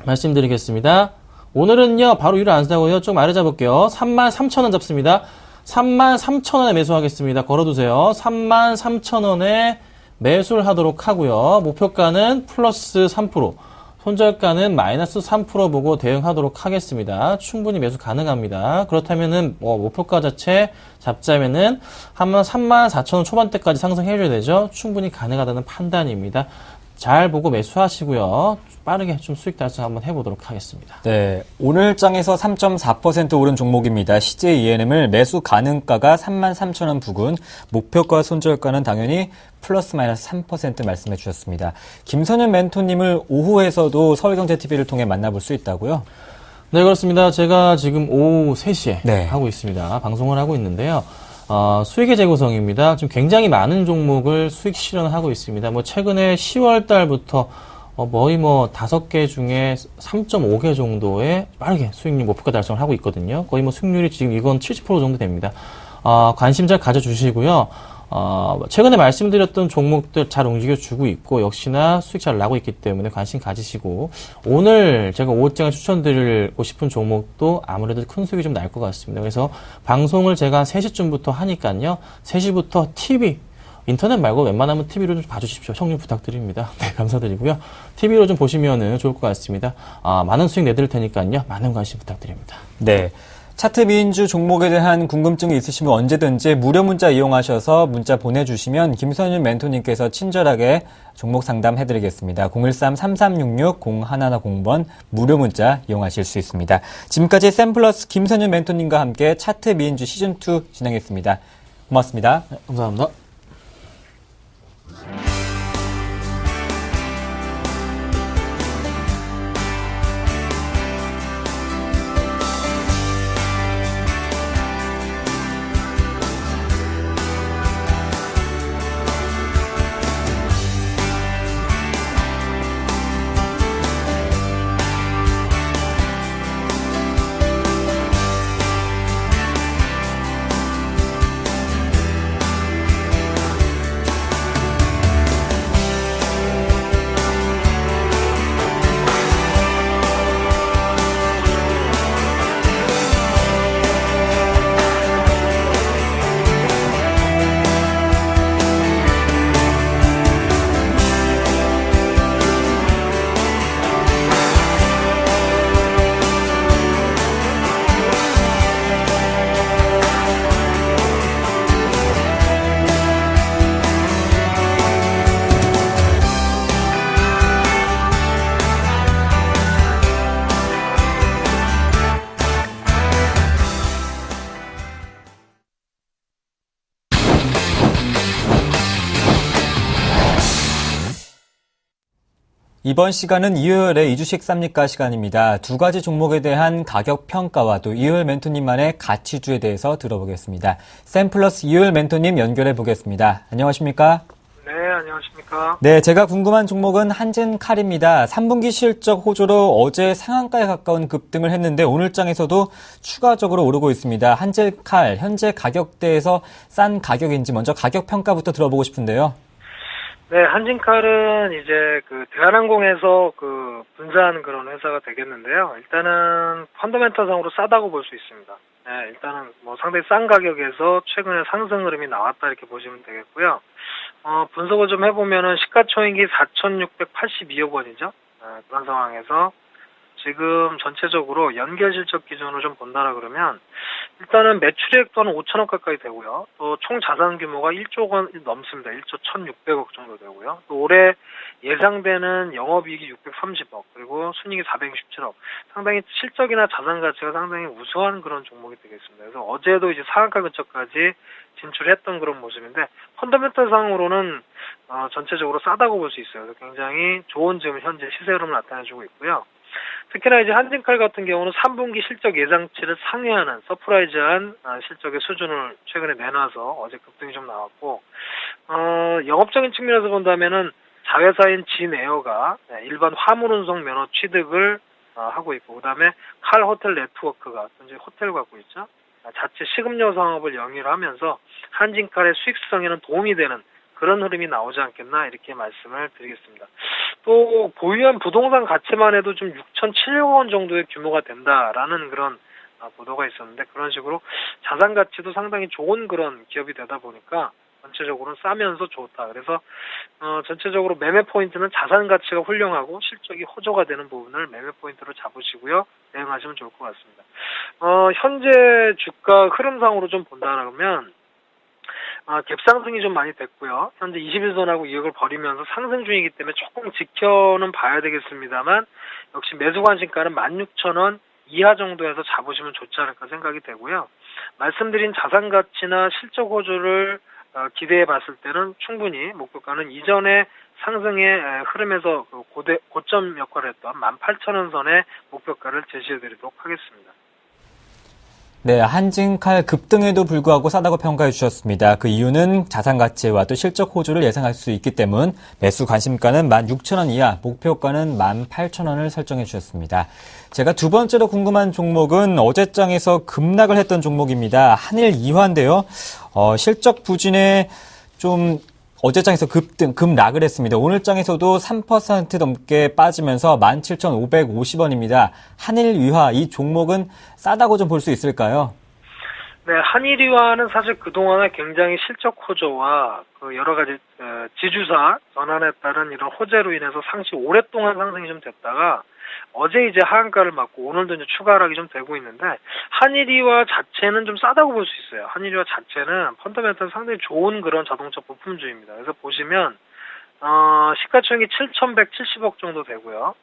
말씀드리겠습니다. 오늘은요. 바로 위로 안 사고요. 좀 아래 잡을게요. 33,000원 잡습니다. 33,000원에 매수하겠습니다. 걸어두세요. 33,000원에 매수를 하도록 하고요. 목표가는 플러스 3%, 손절가는 마이너스 3% 보고 대응하도록 하겠습니다. 충분히 매수 가능합니다. 그렇다면은 목표가 자체 잡자면은 한 34,000원 초반대까지 상승해줘야 되죠. 충분히 가능하다는 판단입니다. 잘 보고 매수하시고요. 빠르게 좀 수익 달성 한번 해보도록 하겠습니다. 네, 오늘 장에서 3.4% 오른 종목입니다. CJ ENM을 매수 가능가가 33,000원 부근, 목표가 손절가는 당연히 플러스 마이너스 3% 말씀해 주셨습니다. 김선현 멘토님을 오후에서도 서울경제TV를 통해 만나볼 수 있다고요? 네, 그렇습니다. 제가 지금 오후 3시에 네. 하고 있습니다. 방송을 하고 있는데요. 수익의 재구성입니다. 지금 굉장히 많은 종목을 수익 실현하고 있습니다. 최근에 10월 달부터 거의 5개 중에 3.5개 정도의 빠르게 수익률 목표가 달성을 하고 있거든요. 거의 수익률이 지금 이건 70% 정도 됩니다. 관심 잘 가져주시고요. 최근에 말씀드렸던 종목들 잘 움직여주고 있고, 역시나 수익 잘 나고 있기 때문에 관심 가지시고, 오늘 제가 오후장에 추천드리고 싶은 종목도 아무래도 큰 수익이 좀 날 것 같습니다. 그래서 방송을 제가 3시쯤부터 하니까요, 3시부터 TV, 인터넷 말고 웬만하면 TV로 좀 봐주십시오. 형님 부탁드립니다. 네, 감사드리고요. TV로 좀 보시면은 좋을 것 같습니다. 많은 수익 내드릴 테니까요, 많은 관심 부탁드립니다. 네. 차트미인주 종목에 대한 궁금증이 있으시면 언제든지 무료 문자 이용하셔서 문자 보내주시면 김선윤 멘토님께서 친절하게 종목 상담 해드리겠습니다. 013-3366-0110번 무료 문자 이용하실 수 있습니다. 지금까지 샘플러스 김선윤 멘토님과 함께 차트미인주 시즌2 진행했습니다. 고맙습니다. 네, 감사합니다. 이번 시간은 이효열의 이주식 쌉니까 시간입니다. 두 가지 종목에 대한 가격 평가와 또 이효열 멘토님만의 가치주에 대해서 들어보겠습니다. 샘플러스 이효열 멘토님 연결해 보겠습니다. 안녕하십니까? 네, 안녕하십니까? 네, 제가 궁금한 종목은 한진칼입니다. 3분기 실적 호조로 어제 상한가에 가까운 급등을 했는데 오늘 장에서도 추가적으로 오르고 있습니다. 한진칼 현재 가격대에서 싼 가격인지 먼저 가격 평가부터 들어보고 싶은데요. 네, 한진칼은 이제 대한항공에서 분사하는 그런 회사가 되겠는데요. 일단은 펀더멘털상으로 싸다고 볼 수 있습니다. 네, 일단은 상당히 싼 가격에서 최근에 상승 흐름이 나왔다 이렇게 보시면 되겠고요. 분석을 좀 해보면은 시가총액이 4,682억 원이죠. 그런 상황에서 지금 전체적으로 연결 실적 기준으로 좀 본다라 그러면 일단은 매출액 또한 5천억 가까이 되고요. 또 총 자산 규모가 1조 원 넘습니다. 1조 1,600억 정도 되고요. 또 올해 예상되는 영업이익이 630억 그리고 순이익이 467억. 상당히 실적이나 자산 가치가 상당히 우수한 그런 종목이 되겠습니다. 그래서 어제도 이제 상한가 근처까지 진출했던 그런 모습인데 펀더멘털 상으로는 전체적으로 싸다고 볼 수 있어요. 그래서 굉장히 좋은 지금 현재 시세 흐름을 나타내주고 있고요. 특히나 이제 한진칼 같은 경우는 3분기 실적 예상치를 상회하는 서프라이즈한 실적의 수준을 최근에 내놔서 어제 급등이 좀 나왔고, 영업적인 측면에서 본다면은 자회사인 진에어가 일반 화물 운송 면허 취득을 하고 있고, 그 다음에 칼 호텔 네트워크가 현재 호텔 갖고 있죠. 자체 식음료 사업을 영위를 하면서 한진칼의 수익성에는 도움이 되는 그런 흐름이 나오지 않겠나 이렇게 말씀을 드리겠습니다. 또 보유한 부동산 가치만 해도 좀 6,700억 원 정도의 규모가 된다라는 그런 보도가 있었는데 그런 식으로 자산 가치도 상당히 좋은 그런 기업이 되다 보니까 전체적으로는 싸면서 좋다. 그래서 전체적으로 매매 포인트는 자산 가치가 훌륭하고 실적이 호조가 되는 부분을 매매 포인트로 잡으시고요. 대응하시면 좋을 것 같습니다. 현재 주가 흐름상으로 좀 본다라면 갭상승이 좀 많이 됐고요. 현재 21선하고 이역을 벌이면서 상승 중이기 때문에 조금 지켜는 봐야 되겠습니다만 역시 매수 관심가는 16,000원 이하 정도에서 잡으시면 좋지 않을까 생각이 되고요. 말씀드린 자산 가치나 실적 호조를 기대해 봤을 때는 충분히 목표가는 이전에 상승의 흐름에서 고점 역할을 했던 18,000원 선의 목표가를 제시해 드리도록 하겠습니다. 네, 한진칼 급등에도 불구하고 싸다고 평가해 주셨습니다. 그 이유는 자산 가치와 또 실적 호조를 예상할 수 있기 때문 매수 관심가는 16,000원 이하, 목표가는 18,000원을 설정해 주셨습니다. 제가 두 번째로 궁금한 종목은 어제장에서 급락을 했던 종목입니다. 한일이화인데요. 실적 부진에 좀 어제장에서 급락을 했습니다. 오늘장에서도 3% 넘게 빠지면서 17,550원입니다. 한일이화 이 종목은 싸다고 좀 볼 수 있을까요? 네, 한일이화는 사실 그동안에 굉장히 실적 호조와 여러 가지 지주사 전환에 따른 이런 호재로 인해서 상시 오랫동안 상승이 좀 됐다가 어제 이제 하한가를 맞고 오늘도 이제 추가 하락이 좀 되고 있는데 한일이화 자체는 좀 싸다고 볼 수 있어요. 한일이화 자체는 펀더멘털 상당히 좋은 그런 자동차 부품주입니다. 그래서 보시면 시가총액이 7,170억 정도 되고요.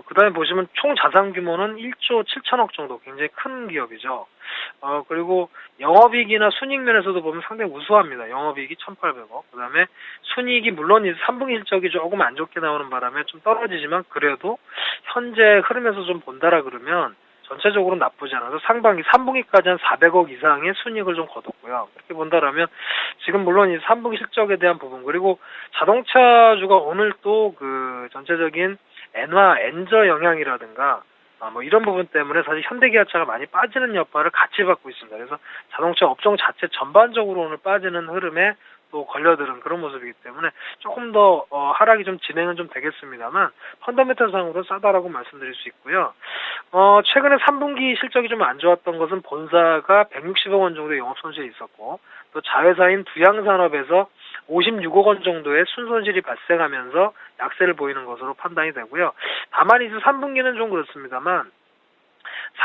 그 다음에 보시면 총 자산 규모는 1조 7천억 정도 굉장히 큰 기업이죠. 그리고 영업이익이나 순이익 면에서도 보면 상당히 우수합니다. 영업이익이 1,800억. 그 다음에 순이익이 물론 이제 3분기 실적이 조금 안 좋게 나오는 바람에 좀 떨어지지만 그래도 현재 흐름에서 좀 본다라 그러면 전체적으로 나쁘지 않아서 상반기 3분기까지 한 400억 이상의 순이익을 좀 거뒀고요. 그렇게 본다라면 지금 물론 이 3분기 실적에 대한 부분 그리고 자동차주가 오늘 또 전체적인 엔화 엔저 영향이라든가 이런 부분 때문에 사실 현대기아차가 많이 빠지는 여파를 같이 받고 있습니다. 그래서 자동차 업종 자체 전반적으로 오늘 빠지는 흐름에 또 걸려드는 그런 모습이기 때문에 조금 더 하락이 좀 진행은 좀 되겠습니다만 펀더멘털상으로 싸다라고 말씀드릴 수 있고요. 최근에 3분기 실적이 좀 안 좋았던 것은 본사가 160억 원 정도의 영업 손실이 있었고 또 자회사인 두양산업에서 56억 원 정도의 순손실이 발생하면서 약세를 보이는 것으로 판단이 되고요. 다만 이제 3분기는 좀 그렇습니다만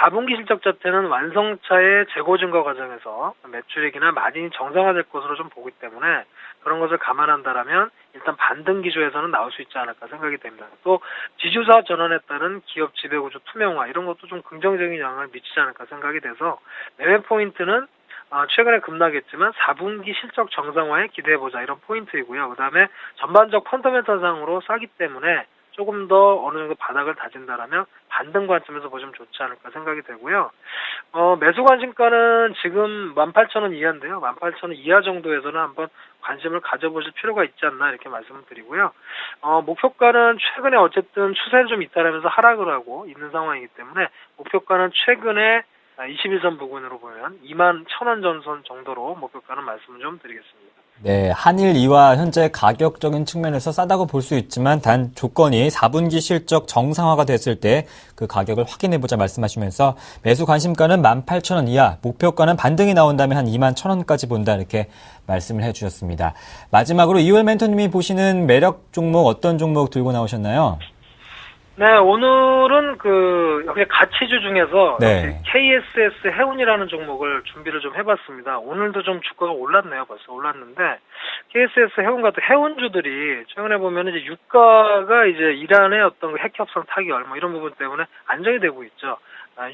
4분기 실적 자체는 완성차의 재고 증가 과정에서 매출액이나 마진이 정상화될 것으로 좀 보기 때문에 그런 것을 감안한다라면 일단 반등 기조에서는 나올 수 있지 않을까 생각이 됩니다. 또 지주사 전환에 따른 기업 지배구조 투명화 이런 것도 좀 긍정적인 영향을 미치지 않을까 생각이 돼서 매매 포인트는 최근에 급락했지만 4분기 실적 정상화에 기대해보자 이런 포인트이고요. 그 다음에 전반적 펀더멘털상으로 싸기 때문에 조금 더 어느 정도 바닥을 다진다라면 반등 관점에서 보시면 좋지 않을까 생각이 되고요. 매수 관심가는 지금 18,000원 이하인데요. 18,000원 이하 정도에서는 한번 관심을 가져보실 필요가 있지 않나 이렇게 말씀을 드리고요. 목표가는 최근에 어쨌든 추세를 좀 잇따르면서 하락을 하고 있는 상황이기 때문에 목표가는 최근에 21선 부근으로 보면 21,000원 전선 정도로 목표가는 말씀을 좀 드리겠습니다. 네, 한일 이와 현재 가격적인 측면에서 싸다고 볼 수 있지만 단 조건이 4분기 실적 정상화가 됐을 때 그 가격을 확인해보자 말씀하시면서 매수 관심가는 18,000원 이하, 목표가는 반등이 나온다면 한 21,000원까지 본다 이렇게 말씀을 해주셨습니다. 마지막으로 이월 멘토님이 보시는 매력 종목 어떤 종목 들고 나오셨나요? 네, 오늘은 역시 가치주 중에서 네. 역시 KSS 해운이라는 종목을 준비를 좀 해봤습니다. 오늘도 좀 주가가 올랐네요. 벌써 올랐는데 KSS 해운 같은 해운주들이 최근에 보면 이제 유가가 이제 이란의 어떤 핵 협상 타결 뭐 이런 부분 때문에 안정이 되고 있죠.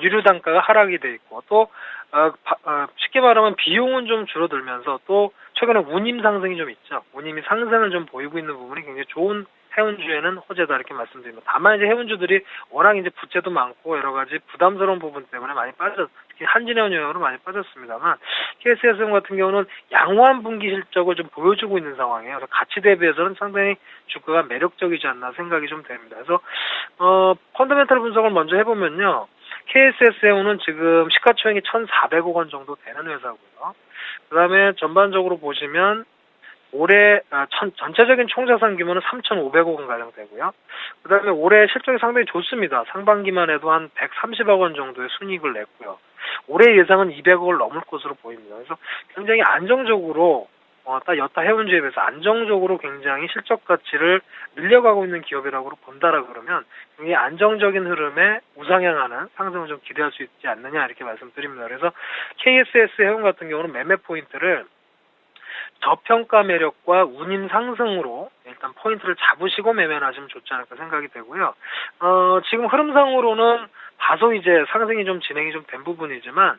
유류 단가가 하락이 돼 있고 또 쉽게 말하면 비용은 좀 줄어들면서 또 최근에 운임 상승이 좀 있죠. 운임이 상승을 좀 보이고 있는 부분이 굉장히 좋은 해운주에는 호재다 이렇게 말씀드립니다. 다만 이제 해운주들이 워낙 이제 부채도 많고 여러 가지 부담스러운 부분 때문에 많이 특히 한진해운 영역으로 많이 빠졌습니다만 KSS 같은 경우는 양호한 분기 실적을 좀 보여주고 있는 상황이에요. 그래서 가치 대비해서는 상당히 주가가 매력적이지 않나 생각이 좀 됩니다. 그래서 펀더멘털 분석을 먼저 해보면요. KSS 해운은 지금 시가총액이 1,400억 원 정도 되는 회사고요. 그 다음에 전반적으로 보시면 올해 전체적인 총자산 규모는 3,500억 원 가량 되고요. 그 다음에 올해 실적이 상당히 좋습니다. 상반기만 해도 한 130억 원 정도의 순이익을 냈고요. 올해 예상은 200억을 넘을 것으로 보입니다. 그래서 굉장히 안정적으로 여타 해운주에 비해서 안정적으로 굉장히 실적 가치를 늘려가고 있는 기업이라고 본다라 그러면 굉장히 안정적인 흐름에 우상향하는 상승을 좀 기대할 수 있지 않느냐 이렇게 말씀드립니다. 그래서 KSS 해운 같은 경우는 매매 포인트를 저평가 매력과 운임 상승으로 일단 포인트를 잡으시고 매매를 하시면 좋지 않을까 생각이 되고요. 지금 흐름상으로는 다소 이제 상승이 좀 진행이 좀 된 부분이지만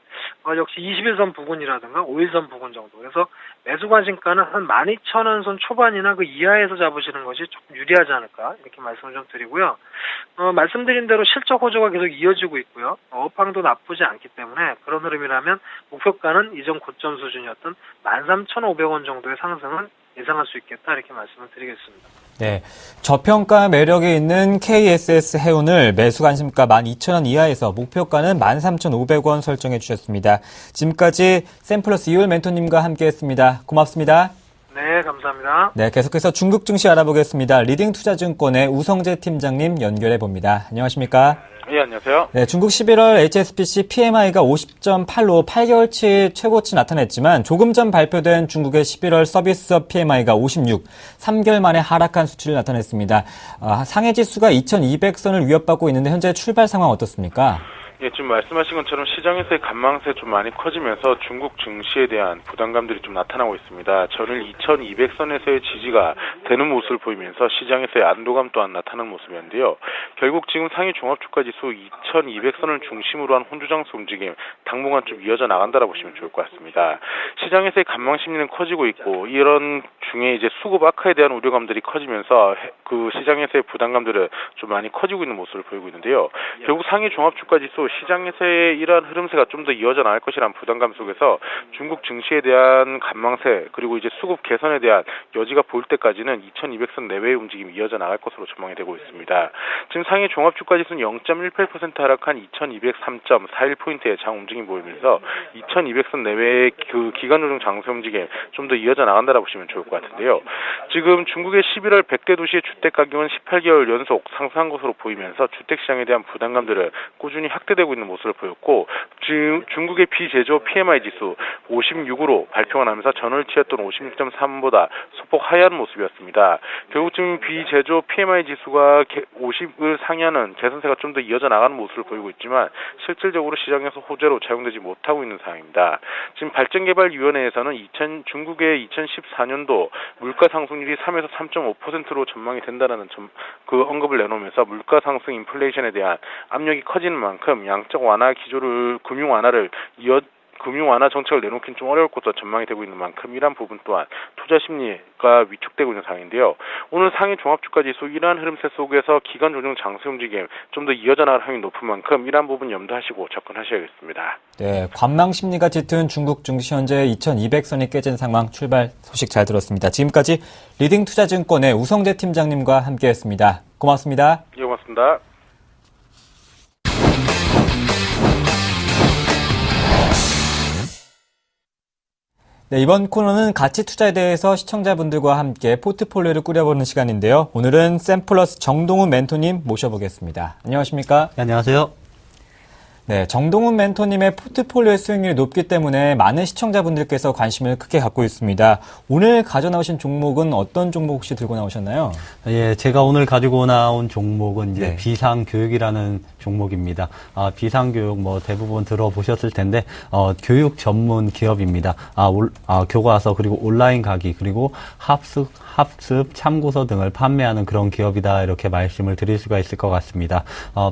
역시 21선 부근이라든가 5일선 부근 정도. 그래서 매수 관심가는 한 12,000원 선 초반이나 그 이하에서 잡으시는 것이 조금 유리하지 않을까 이렇게 말씀을 좀 드리고요. 말씀드린 대로 실적 호조가 계속 이어지고 있고요. 업황도 나쁘지 않기 때문에 그런 흐름이라면 목표가는 이전 고점 수준이었던 13,500원 정도의 상승은 예상할 수 있겠다 이렇게 말씀을 드리겠습니다. 네, 저평가 매력이 있는 KSS 해운을 매수 관심가 12,000원 이하에서 목표가는 13,500원 설정해 주셨습니다. 지금까지 샘플러스 이월 멘토님과 함께했습니다. 고맙습니다. 네, 감사합니다. 네, 계속해서 중국 증시 알아보겠습니다. 리딩투자증권의 우성재 팀장님 연결해 봅니다. 안녕하십니까? 예, 안녕하세요. 네, 중국 11월 HSBC PMI가 50.8로 8개월치 최고치 나타냈지만 조금 전 발표된 중국의 11월 서비스업 PMI가 56, 3개월 만에 하락한 수치를 나타냈습니다. 상해 지수가 2200선을 위협받고 있는데 현재 출발 상황 어떻습니까? 예, 지금 말씀하신 것처럼 시장에서의 관망세 좀 많이 커지면서 중국 증시에 대한 부담감들이 좀 나타나고 있습니다. 전일 2200선에서의 지지가 되는 모습을 보이면서 시장에서의 안도감 또한 나타나는 모습이었는데요. 결국 지금 상해 종합주가지수 2200선을 중심으로 한 혼조장세 움직임 당분간 좀 이어져 나간다라고 보시면 좋을 것 같습니다. 시장에서의 관망 심리는 커지고 있고 이런 중에 이제 수급 악화에 대한 우려감들이 커지면서 그 시장에서의 부담감들은 좀 많이 커지고 있는 모습을 보이고 있는데요. 결국 상해 종합주가지수 시장에서의 이러한 흐름세가 좀 더 이어져 나갈 것이라는 부담감 속에서 중국 증시에 대한 관망세 그리고 이제 수급 개선에 대한 여지가 보일 때까지는 2200선 내외의 움직임이 이어져 나갈 것으로 전망이 되고 있습니다. 지금 상해 종합주가지수는 0.18% 하락한 2203.41포인트의 장 움직임 보이면서 2200선 내외의 그 기간조정 장세 움직임 좀 더 이어져 나간다라고 보시면 좋을 것 같은데요. 지금 중국의 11월 100대 도시의 주택가격은 18개월 연속 상승한 것으로 보이면서 주택시장에 대한 부담감들은 꾸준히 확대되고 있는 모습을 보였고 지금 중국의 비제조업 PMI 지수 56으로 발표가 나면서 전월치였던 56.3보다 소폭 하회하는 모습이었습니다. 결국 지금 비제조업 PMI 지수가 50을 상회하는 개선세가 좀 더 이어져 나가는 모습을 보이고 있지만 실질적으로 시장에서 호재로 작용되지 못하고 있는 상황입니다. 지금 발전개발위원회에서는 중국의 2014년도 물가 상승률이 3에서 3.5%로 전망이 된다는 그 언급을 내놓으면서 물가 상승 인플레이션에 대한 압력이 커지는 만큼 양적 완화 기조를 금융 완화를 금융 완화 정책을 내놓긴 좀 어려울 것으로 전망이 되고 있는 만큼 이러한 부분 또한 투자 심리가 위축되고 있는 상황인데요. 오늘 상해 종합주가지수 이러한 흐름세 속에서 기관 조정 장세 움직임 좀 더 이어져 나갈 확률이 높은 만큼 이러한 부분 염두하시고 접근하셔야겠습니다. 네, 관망 심리가 짙은 중국 증시 현재 2200선이 깨진 상황 출발 소식 잘 들었습니다. 지금까지 리딩투자증권의 우성재 팀장님과 함께했습니다. 고맙습니다. 예, 고맙습니다. 네, 이번 코너는 가치 투자에 대해서 시청자분들과 함께 포트폴리오를 꾸려보는 시간인데요. 오늘은 샘플러스 정동훈 멘토님 모셔보겠습니다. 안녕하십니까? 네, 안녕하세요. 네, 정동훈 멘토님의 포트폴리오의 수익률이 높기 때문에 많은 시청자분들께서 관심을 크게 갖고 있습니다. 오늘 가져나오신 종목은 어떤 종목 혹시 들고 나오셨나요? 예, 제가 오늘 가지고 나온 종목은 이제 네. 비상교육이라는 종목입니다. 비상교육 뭐 대부분 들어보셨을 텐데, 교육 전문 기업입니다. 교과서 그리고 온라인 강의 그리고 학습 참고서 등을 판매하는 그런 기업이다 이렇게 말씀을 드릴 수가 있을 것 같습니다.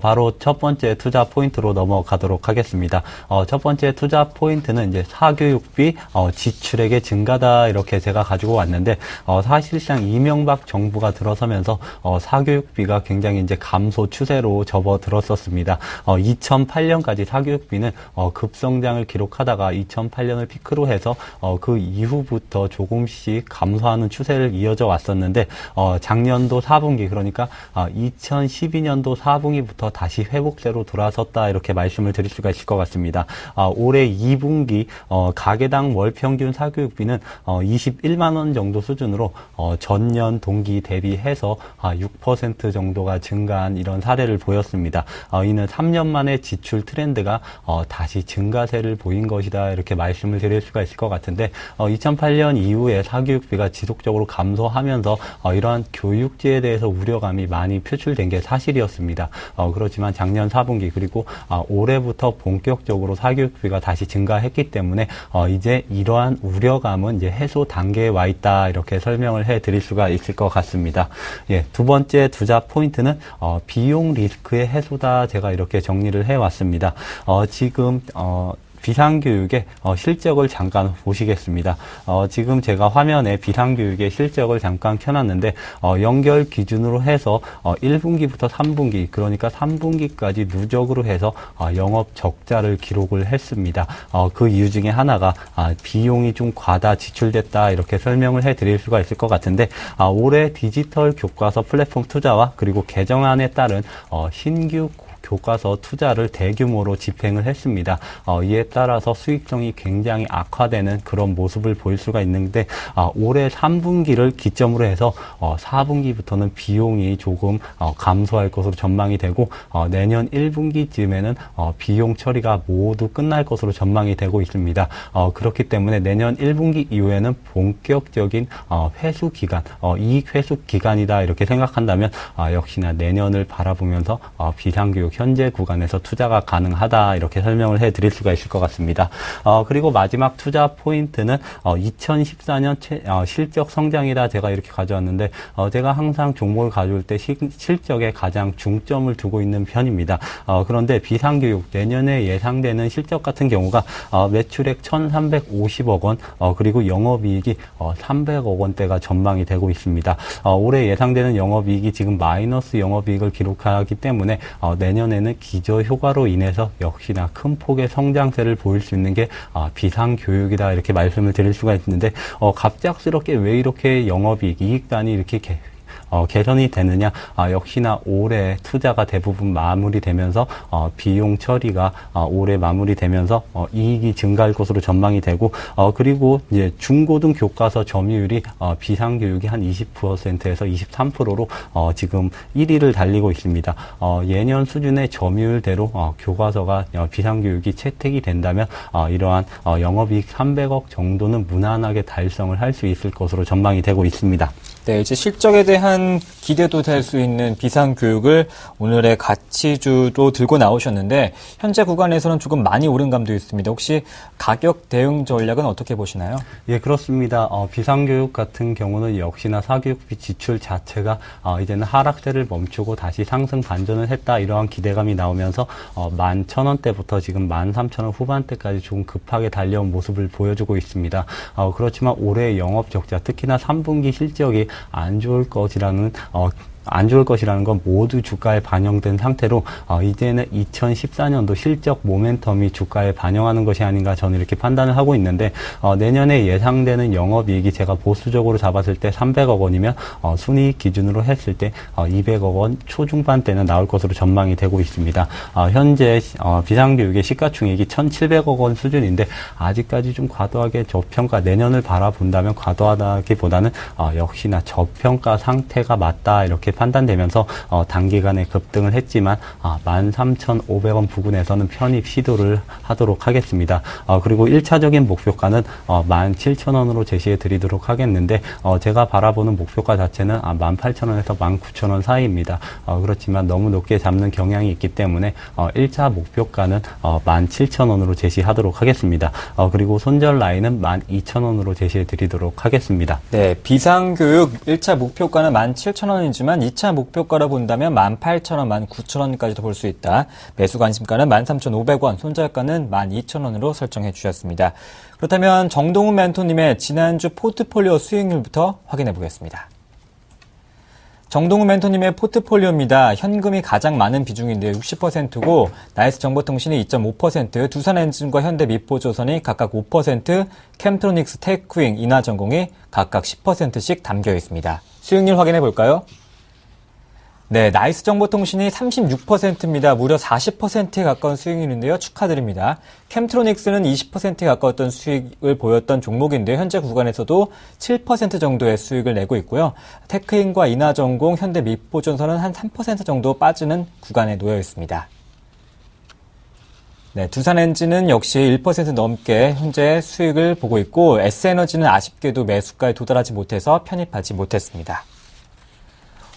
바로 첫 번째 투자 포인트로 넘어가도록 하겠습니다. 첫 번째 투자 포인트는 이제 사교육비 지출액의 증가다 이렇게 제가 가지고 왔는데 사실상 이명박 정부가 들어서면서 사교육비가 굉장히 이제 감소 추세로 접어들었었습니다. 2008년까지 사교육비는 급성장을 기록하다가 2008년을 피크로 해서 그 이후부터 조금씩 감소하는 추세를 이어져 왔었는데 작년도 4분기 그러니까 2012년도 4분기부터 다시 회복세로 돌아섰다 이렇게 말씀을 드릴 수가 있을 것 같습니다. 올해 2분기 가계당 월 평균 사교육비는 21만 원 정도 수준으로 전년 동기 대비해서 6% 정도가 증가한 이런 사례를 보였습니다. 이는 3년 만에 지출 트렌드가 다시 증가세를 보인 것이다 이렇게 말씀을 드릴 수가 있을 것 같은데 2008년 이후에 사교육비가 지속적으로 감소하면서 이러한 교육지에 대해서 우려감이 많이 표출된 게 사실이었습니다. 그렇지만 작년 4분기 그리고 올해부터 본격적으로 사교육비가 다시 증가했기 때문에 이제 이러한 우려감은 이제 해소 단계에 와 있다 이렇게 설명을 해드릴 수가 있을 것 같습니다. 예, 두 번째 투자 포인트는 비용 리스크의 해소다 제가 이렇게 정리를 해왔습니다. 지금 비상교육의 실적을 잠깐 보시겠습니다. 지금 제가 화면에 비상교육의 실적을 잠깐 켜놨는데 연결 기준으로 해서 1분기부터 3분기 그러니까 3분기까지 누적으로 해서 영업 적자를 기록을 했습니다. 그 이유 중에 하나가 비용이 좀 과다 지출됐다 이렇게 설명을 해드릴 수가 있을 것 같은데 올해 디지털 교과서 플랫폼 투자와 그리고 개정안에 따른 신규 교과서 투자를 대규모로 집행을 했습니다. 이에 따라서 수익성이 굉장히 악화되는 그런 모습을 보일 수가 있는데 올해 3분기를 기점으로 해서 4분기부터는 비용이 조금 감소할 것으로 전망이 되고 내년 1분기쯤에는 비용 처리가 모두 끝날 것으로 전망이 되고 있습니다. 그렇기 때문에 내년 1분기 이후에는 본격적인 회수 기간, 이익 회수 기간이다 이렇게 생각한다면 역시나 내년을 바라보면서 비상교육 현재 구간에서 투자가 가능하다 이렇게 설명을 해드릴 수가 있을 것 같습니다. 그리고 마지막 투자 포인트는 2014년 실적 성장이다 제가 이렇게 가져왔는데 제가 항상 종목을 가져올 때 실적에 가장 중점을 두고 있는 편입니다. 그런데 비상교육 내년에 예상되는 실적 같은 경우가 매출액 1,350억 원 그리고 영업이익이 300억 원대가 전망이 되고 있습니다. 올해 예상되는 영업이익이 지금 마이너스 영업이익을 기록하기 때문에 내년에는 기저효과로 인해서 역시나 큰 폭의 성장세를 보일 수 있는 게 비상교육이다 이렇게 말씀을 드릴 수가 있는데 갑작스럽게 왜 이렇게 영업이익, 이익단이 이렇게 개선이 되느냐? 역시나 올해 투자가 대부분 마무리되면서 비용 처리가 올해 마무리되면서 이익이 증가할 것으로 전망이 되고 그리고 이제 중고등 교과서 점유율이 비상교육이 한 20%에서 23%로 지금 1위를 달리고 있습니다. 예년 수준의 점유율대로 교과서가 비상교육이 채택이 된다면 이러한 영업이익 300억 정도는 무난하게 달성을 할 수 있을 것으로 전망이 되고 있습니다. 네, 이제 실적에 대한 기대도 될 수 있는 비상교육을 오늘의 가치주로 들고 나오셨는데 현재 구간에서는 조금 많이 오른 감도 있습니다. 혹시 가격 대응 전략은 어떻게 보시나요? 예, 그렇습니다. 비상교육 같은 경우는 역시나 사교육비 지출 자체가 이제는 하락세를 멈추고 다시 상승 반전을 했다 이러한 기대감이 나오면서 11,000원대부터 지금 13,000원 후반대까지 조금 급하게 달려온 모습을 보여주고 있습니다. 그렇지만 올해 영업 적자, 특히나 3분기 실적이 안 좋을 것이라는 건 모두 주가에 반영된 상태로 이제는 2014년도 실적 모멘텀이 주가에 반영하는 것이 아닌가 저는 이렇게 판단을 하고 있는데 내년에 예상되는 영업이익이 제가 보수적으로 잡았을 때 300억 원이면 순이익 기준으로 했을 때 200억 원 초중반대는 나올 것으로 전망이 되고 있습니다. 현재 비상교육의 시가총액이 1,700억 원 수준인데 아직까지 좀 과도하게 저평가, 내년을 바라본다면 과도하다기보다는 역시나 저평가 상태가 맞다 이렇게 판단되면서 단기간에 급등을 했지만 13,500원 부근에서는 편입 시도를 하도록 하겠습니다. 그리고 1차적인 목표가는 17,000원으로 제시해 드리도록 하겠는데 제가 바라보는 목표가 자체는 18,000원에서 19,000원 사이입니다. 그렇지만 너무 높게 잡는 경향이 있기 때문에 1차 목표가는 17,000원으로 제시하도록 하겠습니다. 그리고 손절 라인은 12,000원으로 제시해 드리도록 하겠습니다. 네, 비상교육 1차 목표가는 17,000원이지만 2차 목표가로 본다면 18,000원, 19,000원까지도 볼 수 있다. 매수 관심가는 13,500원, 손절가는 12,000원으로 설정해 주셨습니다. 그렇다면 정동훈 멘토님의 지난주 포트폴리오 수익률부터 확인해 보겠습니다. 정동훈 멘토님의 포트폴리오입니다. 현금이 가장 많은 비중인데요. 60%고 나이스정보통신이 2.5%, 두산엔진과 현대미포조선이 각각 5%, 캠트로닉스, 테크윙, 인하전공이 각각 10%씩 담겨 있습니다. 수익률 확인해 볼까요? 네, 나이스정보통신이 36%입니다. 무려 40%에 가까운 수익률인데요. 축하드립니다. 캠트로닉스는 20%에 가까웠던 수익을 보였던 종목인데요. 현재 구간에서도 7% 정도의 수익을 내고 있고요. 테크인과 인하전공, 현대미포전선은 한 3% 정도 빠지는 구간에 놓여 있습니다. 네, 두산엔진은 역시 1% 넘게 현재 수익을 보고 있고 S에너지는 아쉽게도 매수가에 도달하지 못해서 편입하지 못했습니다.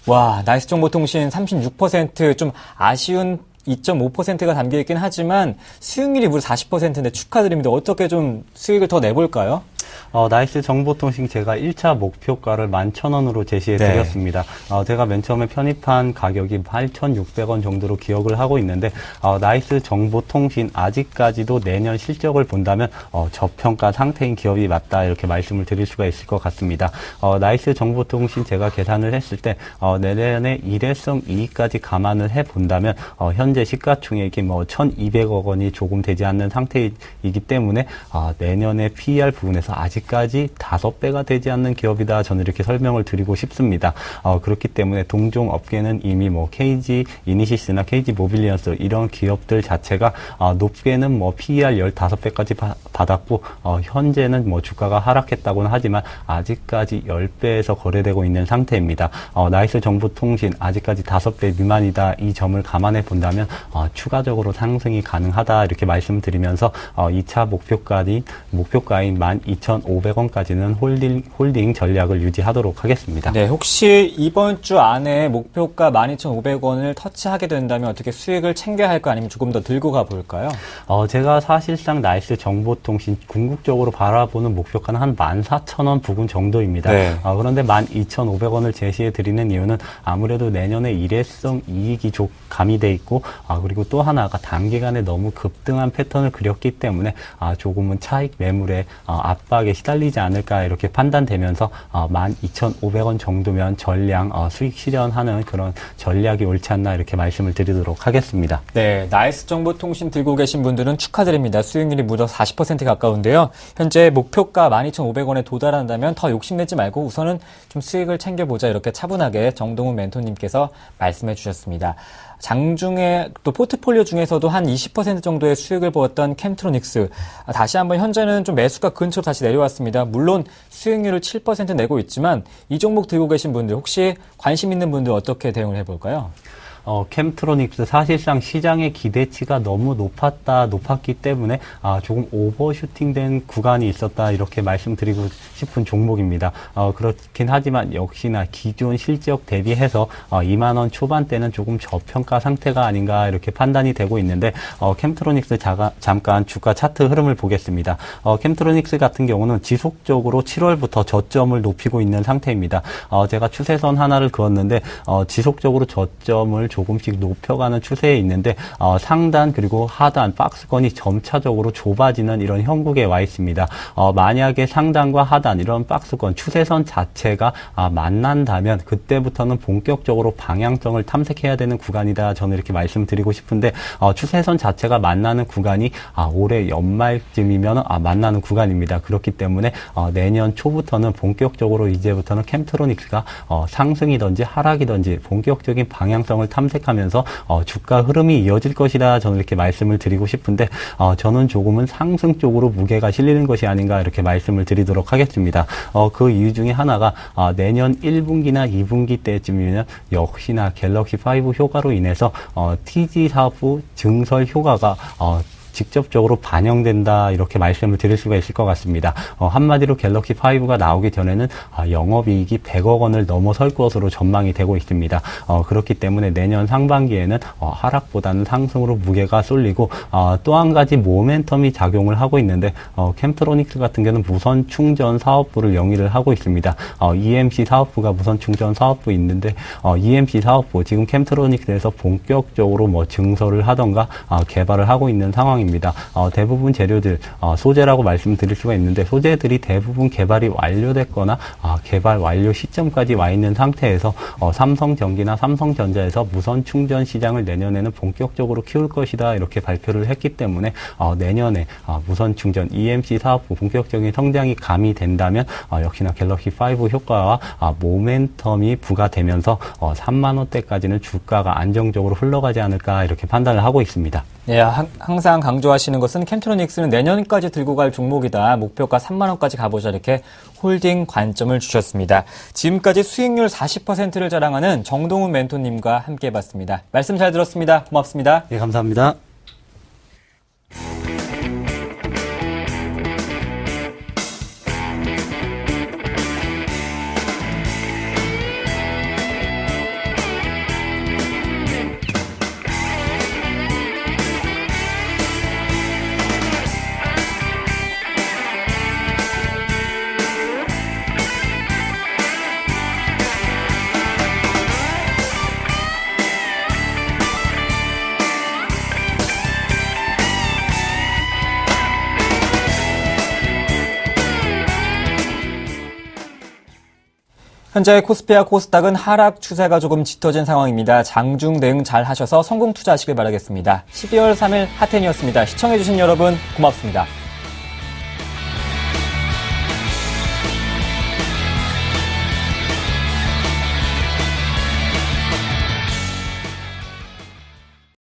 와, 나이스정보통신 36% 좀 아쉬운 2.5%가 담겨있긴 하지만 수익률이 무려 40%인데 축하드립니다. 어떻게 좀 수익을 더 내볼까요? 나이스 정보통신 제가 1차 목표가를 11,000원으로 제시해 드렸습니다. 제가 맨 처음에 편입한 가격이 8,600원 정도로 기억을 하고 있는데 나이스 정보통신 아직까지도 내년 실적을 본다면 저평가 상태인 기업이 맞다 이렇게 말씀을 드릴 수가 있을 것 같습니다. 나이스 정보통신 제가 계산을 했을 때 내년에 일회성 이익까지 감안을 해본다면 현재 시가총액이 1,200억 원이 조금 되지 않는 상태이기 때문에 내년에 PER 부분에서 아직까지 5배가 되지 않는 기업이다. 저는 이렇게 설명을 드리고 싶습니다. 그렇기 때문에 동종 업계는 이미 KG 이니시스나 KG 모빌리언스 이런 기업들 자체가 높게는 PER 15배까지 받았고 현재는 주가가 하락했다고는 하지만 아직까지 10배에서 거래되고 있는 상태입니다. 나이스 정보통신 아직까지 5배 미만이다. 이 점을 감안해 본다면 추가적으로 상승이 가능하다. 이렇게 말씀드리면서 2차 목표가인 12,500원까지는 홀딩 전략을 유지하도록 하겠습니다. 네, 혹시 이번 주 안에 목표가 12,500원을 터치하게 된다면 어떻게 수익을 챙겨야 할까 아니면 조금 더 들고 가볼까요? 제가 사실상 나이스 정보통신 궁극적으로 바라보는 목표가는 한 14,000원 부근 정도입니다. 네. 그런데 12,500원을 제시해 드리는 이유는 아무래도 내년에 일회성 이익이 가미돼 있고 그리고 또 하나가 단기간에 너무 급등한 패턴을 그렸기 때문에 조금은 차익 매물에 압박에 시달리지 않을까 이렇게 판단되면서 12,500원 정도면 전량 수익 실현하는 그런 전략이 옳지 않나 이렇게 말씀을 드리도록 하겠습니다. 네, 나이스 정보통신 들고 계신 분들은 축하드립니다. 수익률이 무려 40% 가까운데요. 현재 목표가 12,500원에 도달한다면 더 욕심내지 말고 우선은 좀 수익을 챙겨보자 이렇게 차분하게 정동훈 멘토님께서 말씀해 주셨습니다. 장중에 또 포트폴리오 중에서도 한 20% 정도의 수익을 보았던 캠트로닉스 다시 한번 현재는 좀 매수가 근처로 다시 내려왔습니다. 물론 수익률을 7% 내고 있지만 이 종목 들고 계신 분들 혹시 관심 있는 분들 어떻게 대응을 해볼까요? 캠트로닉스 사실상 시장의 기대치가 너무 높았기 때문에 조금 오버슈팅된 구간이 있었다 이렇게 말씀드리고 싶은 종목입니다. 그렇긴 하지만 역시나 기존 실적 대비해서 2만 원 초반대는 조금 저평가 상태가 아닌가 이렇게 판단이 되고 있는데 캠트로닉스 잠깐 주가 차트 흐름을 보겠습니다. 캠트로닉스 같은 경우는 지속적으로 7월부터 저점을 높이고 있는 상태입니다. 제가 추세선 하나를 그었는데 지속적으로 저점을 조금씩 높여가는 추세에 있는데 상단 그리고 하단 박스권이 점차적으로 좁아지는 이런 형국에 와 있습니다. 만약에 상단과 하단 이런 박스권 추세선 자체가 만난다면 그때부터는 본격적으로 방향성을 탐색해야 되는 구간이다. 저는 이렇게 말씀드리고 싶은데 추세선 자체가 만나는 구간이 올해 연말쯤이면 만나는 구간입니다. 그렇기 때문에 내년 초부터는 본격적으로 이제부터는 캠트로닉스가 상승이든지 하락이든지 본격적인 방향성을 탐색하면서 주가 흐름이 이어질 것이다. 저는 이렇게 말씀을 드리고 싶은데 저는 조금은 상승 쪽으로 무게가 실리는 것이 아닌가 이렇게 말씀을 드리도록 하겠습니다. 그 이유 중에 하나가 내년 1분기나 2분기 때쯤이면 역시나 갤럭시 5 효과로 인해서 TG 사업 증설 효과가 직접적으로 반영된다 이렇게 말씀을 드릴 수가 있을 것 같습니다. 한마디로 갤럭시 5가 나오기 전에는 영업이익이 100억 원을 넘어설 것으로 전망이 되고 있습니다. 그렇기 때문에 내년 상반기에는 하락보다는 상승으로 무게가 쏠리고 또 한 가지 모멘텀이 작용을 하고 있는데 캠트로닉스 같은 경우는 무선 충전 사업부를 영위를 하고 있습니다. EMC 사업부가 무선 충전 사업부 있는데 EMC 사업부 지금 캠트로닉스에서 본격적으로 증설을 하던가 개발을 하고 있는 상황입니다. 대부분 재료들 소재라고 말씀드릴 수가 있는데 소재들이 대부분 개발이 완료됐거나 개발 완료 시점까지 와 있는 상태에서 삼성전기나 삼성전자에서 무선 충전 시장을 내년에는 본격적으로 키울 것이다 이렇게 발표를 했기 때문에 내년에 무선 충전 EMC 사업부 본격적인 성장이 가미된다면 역시나 갤럭시 5 효과와 모멘텀이 부과되면서 3만 원대까지는 주가가 안정적으로 흘러가지 않을까 이렇게 판단을 하고 있습니다. 네, 항상 강조하시는 것은 캠트로닉스는 내년까지 들고 갈 종목이다. 목표가 3만 원까지 가보자 이렇게 홀딩 관점을 주셨습니다. 지금까지 수익률 40%를 자랑하는 정동훈 멘토님과 함께해봤습니다. 말씀 잘 들었습니다. 고맙습니다. 네, 감사합니다. 현재 코스피와 코스닥은 하락 추세가 조금 짙어진 상황입니다. 장중 대응 잘 하셔서 성공 투자하시길 바라겠습니다. 12월 3일 하텐이었습니다. 시청해주신 여러분 고맙습니다.